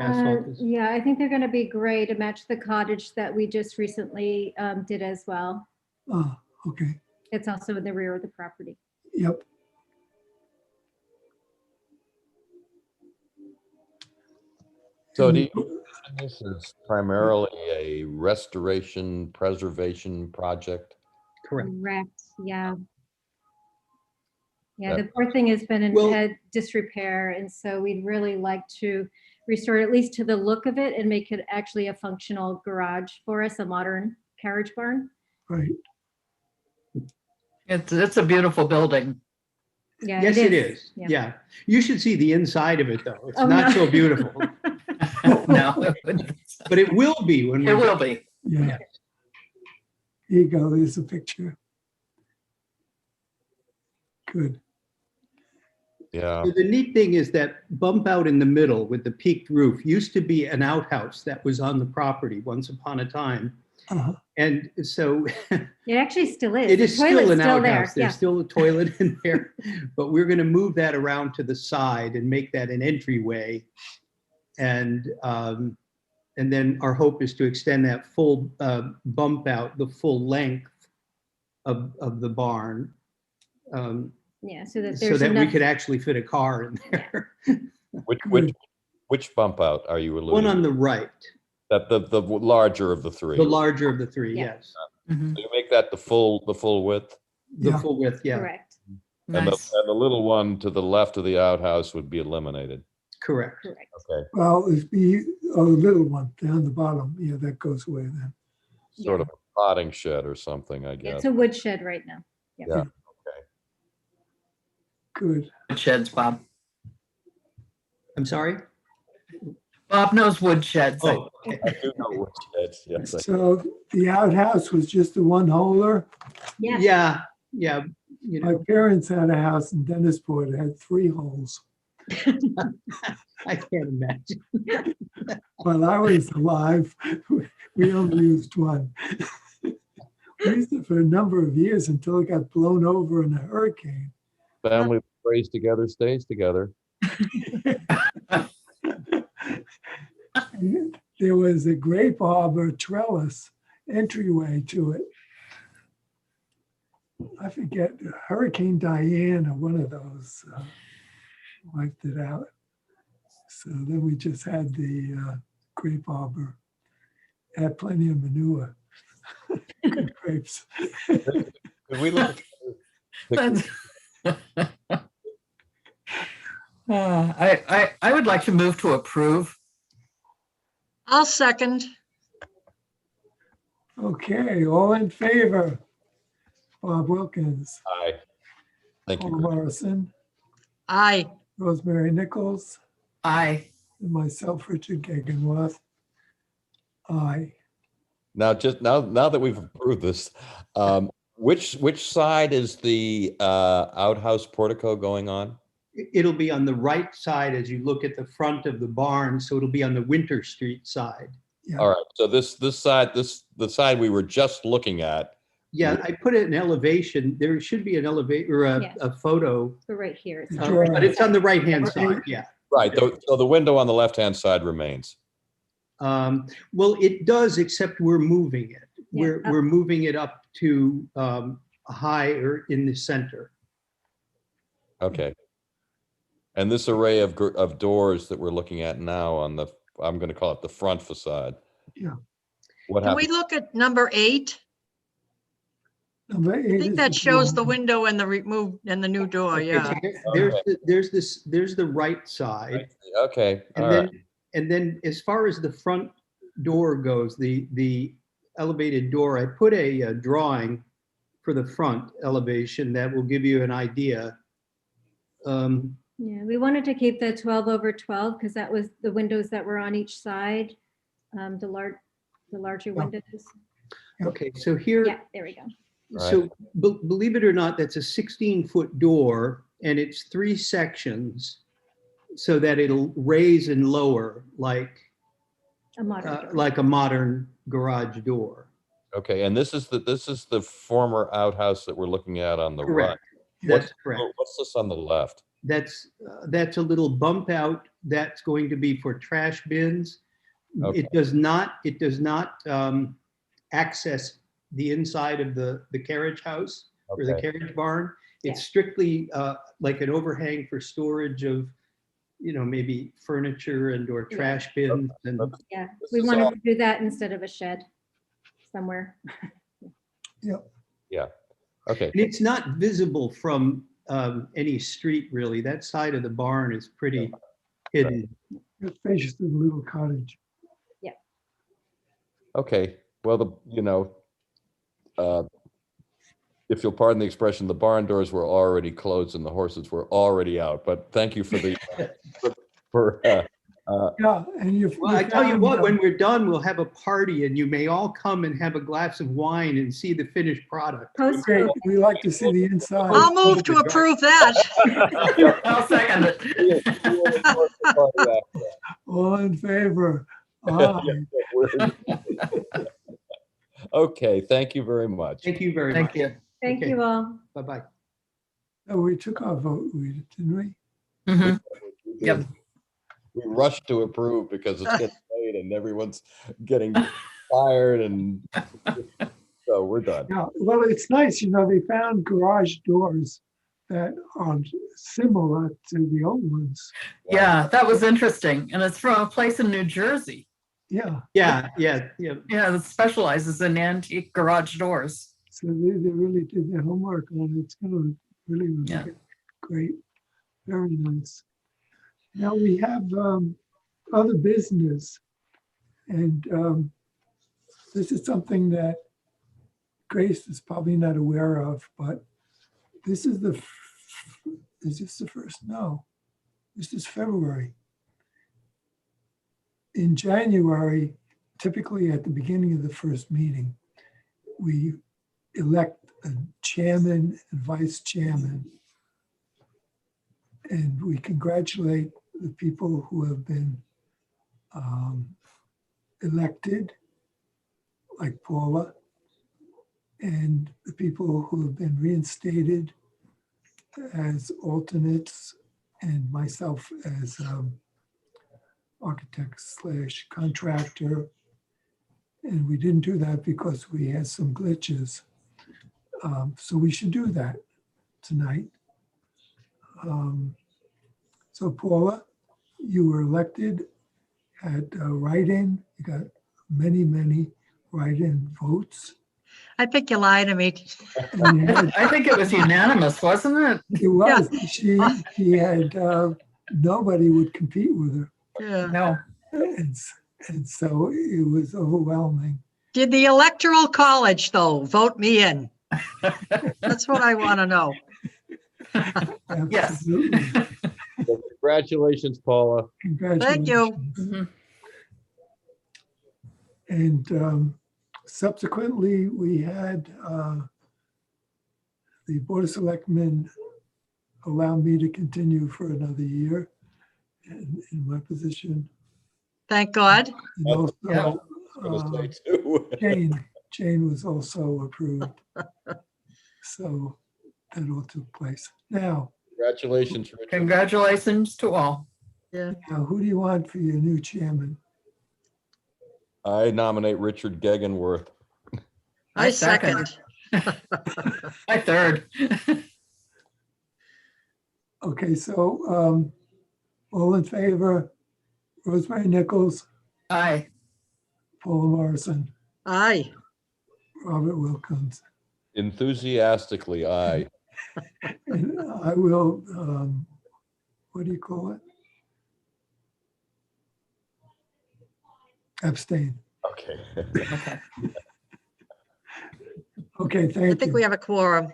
asphalt is. Yeah, I think they're going to be gray to match the cottage that we just recently did as well. Ah, okay, It's also in the rear of the property. yep. So do you envision this as primarily a restoration preservation project? Correct. Correct, yeah. Yeah, Yeah. the poor thing has been in Well- disrepair, and so we'd really like to restore it at least to the look of it and make it actually a functional garage for us, a modern carriage barn. Right. It's a beautiful building. Yeah, Yes, it is. Yeah. Yeah. You should see the inside of it, though. It's Oh, not no. so beautiful, No, but it will be when it we. will be. Yeah. Here you go, there's a picture. Good. Yeah. So the neat thing is that bump out in the middle with the peaked roof used to be an outhouse that was on the property once upon a time. Uh-huh. And so It actually still is. it The is still toilet's an still there, outhouse. There's yeah. still a toilet in there, but we're going to move that around to the side and make that an entryway. And then our hope is to extend that full bump out, the full length of the barn. Yeah, so that So there's that we enough. could actually fit a car in there. Which bump out are you alluding? One on the right, That the larger of the three. the larger of the three, Yeah. yes. So you make that the full width, The Yeah. full width, yeah, Correct, and the little one to the left of the outhouse would be eliminated. correct. correct. Okay, Well, it'd be a little one down the bottom. Yeah, that goes away then. sort of a potting shed or something, I Yeah, guess. it's a wood shed right now. Yep. Yeah. Good. Wood sheds, Bob. I'm sorry? Bob knows wood sheds. Oh, okay. I do know which sheds, yes. So the outhouse was just a one-holer? Yeah. Yeah, yeah, you My know, parents had a house in Dennisport that had 3 holes. I can't imagine. While I was alive, we only used one. We used it for a number of years until it got blown over in a hurricane. Family that prays together stays together. There was a grape arbor trellis entryway to it. I forget, Hurricane Diane or one of those wiped it out. So then we just had the grape arbor. Had plenty of manure. Good grapes. Could we look at I would like to move to approve. I'll second. Okay, all in favor? Bob Wilkins, Aye. Thank Paul you. Morrison, Aye. Rosemary Nichols, Aye. and myself, Richard Gegenwath. Aye. Now, just now that we've approved this, which side is the outhouse portico going on? It'll be on the right side as you look at the front of the barn, so it'll be on the Winter Street side. Yeah. All right. So the side we were just looking at. Yeah, I put it in elevation. There should be an elevator, or Yes. a photo, But right here. It's but it's on the right-hand side, yeah. Right. So the window on the left-hand side remains. Well, it does, except we're moving it. Yeah, We're moving it up to higher in the center. Okay. And this array of doors that we're looking at now on the, I'm going to call it the front facade. Yeah. What Can we happened? look at number 8? Number 8 I think that shows the window and the remove and the new door, Okay, yeah. so there's the right side. Okay. All And right. then as far as the front door goes, the elevated door, I put a drawing for the front elevation that will give you an idea. Yeah, we wanted to keep the 12 over 12 because that was the windows that were on each side, the larger windows. Okay, so here, Yeah, there we go. so believe it or not, that's a 16-foot door and it's 3 sections so that it'll raise and lower like A modern door. like a modern garage door. Okay, and this is the former outhouse that we're looking at on the right. Correct. That's correct. What's this on the left? That's a little bump out. That's going to be for trash bins. Okay. It does not access the inside of the carriage house or the Okay. carriage barn. It's strictly like an overhang for storage of, maybe furniture and or trash bins. And Yeah, we wanted to do that instead of a shed somewhere. Yeah. Okay. and it's not visible from any street, really. That side of the barn is pretty hidden. It faces the little cottage. Yeah. Okay. Well, if you'll pardon the expression, the barn doors were already closed and the horses were already out. But thank you for the Yeah, and Well, I tell you what, when we're done, we'll have a party and you may all come and have a glass of wine and see the finished product. Okay, we like to see the inside. I'll move to approve that. I'll second it. All in favor? Aye. Okay, thank you very much. Thank you very Thank much. you. Thank Okay. you all. Bye-bye. Oh, we took our vote, didn't we? Mhm. Yep. We rushed to approve because it's getting late and everyone's getting tired, and so we're done. Yeah, well, it's nice, they found garage doors that are similar to the old ones. Yeah, that was interesting. And it's from a place in New Jersey. Yeah, Yeah. Yeah, that specializes in antique garage doors. so they really did their homework on it. It's gonna really make Yeah. it great. Very nice. Now we have other business, and this is something that Grace is probably not aware of, but this is is this the first? No, this is February. In January, typically at the beginning of the first meeting, we elect a chairman and vice chairman. And we congratulate the people who have been elected, like Paula, and the people who have been reinstated as alternates, and myself as architect / contractor. And we didn't do that because we had some glitches. So we should do that tonight. So Paula, you were elected at write-in. You got many, many write-in votes. I think you lied to me. And you had- I think it was unanimous, wasn't it? It was. She had nobody would compete with her, Yeah. No. and so it was overwhelming. Did the Electoral College, though, vote me in? That's what I want to know. Yes. Absolutely. So congratulations, Paula. Congratulations. Thank you. Mhm. And subsequently, we had the Board of Selectmen allow me to continue for another year in my position. Thank God. And also, Yeah. I was gonna say too. Jane was also approved. So that all took place. Now, Congratulations, Richard. Congratulations to all. Yeah. now, who do you want for your new chairman? I nominate Richard Gegenworth. I second. I third. Okay, so all in favor, Rosemary Nichols, Aye. Paula Morrison, Aye. Robert Wilkins. Enthusiastically, aye. And I will, what do you call it? Abstain. Okay. Okay. Okay, I thank think you. we have a quorum.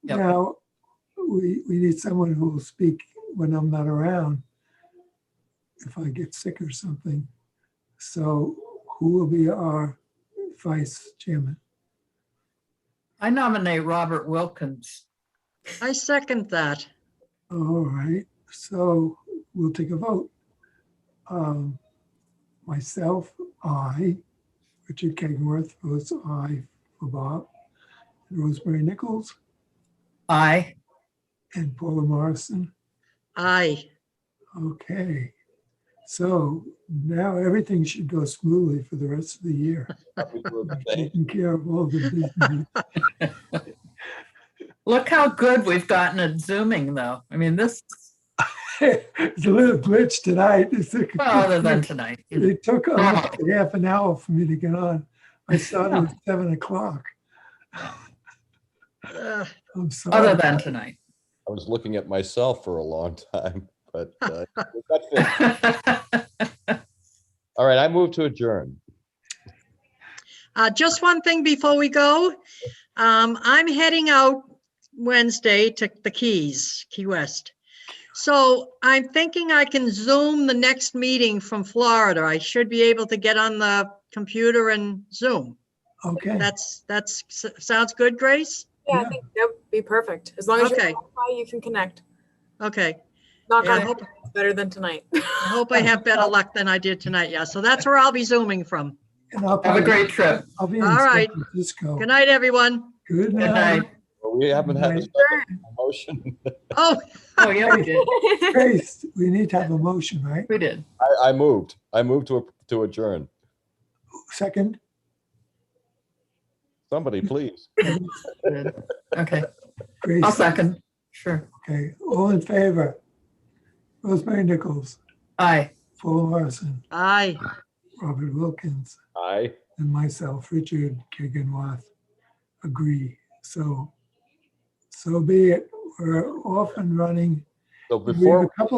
Yep. Now, we need someone who will speak when I'm not around, if I get sick or something. So who will be our vice chairman? I nominate Robert Wilkins. I second that. All right, so we'll take a vote. Myself, I. Richard Kegworth votes aye for Bob. Rosemary Nichols Aye. and Paula Morrison. Aye. Okay. So now everything should go smoothly for the rest of the year. We've taken care of all the business. Look how good we've gotten at Zooming, though. I mean, this, It's a little glitch tonight. well, other than tonight. It took almost half an hour for me to get on. I started at 7 o'clock. I'm sorry. Other than tonight. I was looking at myself for a long time, but that's it. All right, I move to adjourn. Just one thing before we go. I'm heading out Wednesday to the Keys, Key West. So I'm thinking I can Zoom the next meeting from Florida. I should be able to get on the computer and Zoom. Okay. That's sounds good, Grace? Yeah, I think that would be perfect. As long as Okay. you're Wi-Fi, you can connect. Okay. Knock Yeah, I on hope- wood, it's better than tonight. I hope I have better luck than I did tonight. Yeah, so that's where I'll be Zooming from. And I'll Have a great trip. I'll be in All right. San Francisco. Good night, everyone. Good Good night. night. Well, we haven't had a second motion. Oh, Oh, yeah, we did. Grace, we need to have a motion, right? We did. I moved to adjourn. Second? Somebody, please. Good. Okay. Grace. I'll second. Sure. Okay, all in favor? Rosemary Nichols, Aye. Paul Morrison, aye. Robert Wilkins, Aye. and myself, Richard Keganwath, agree. So be it. We're off and running. So We have before a couple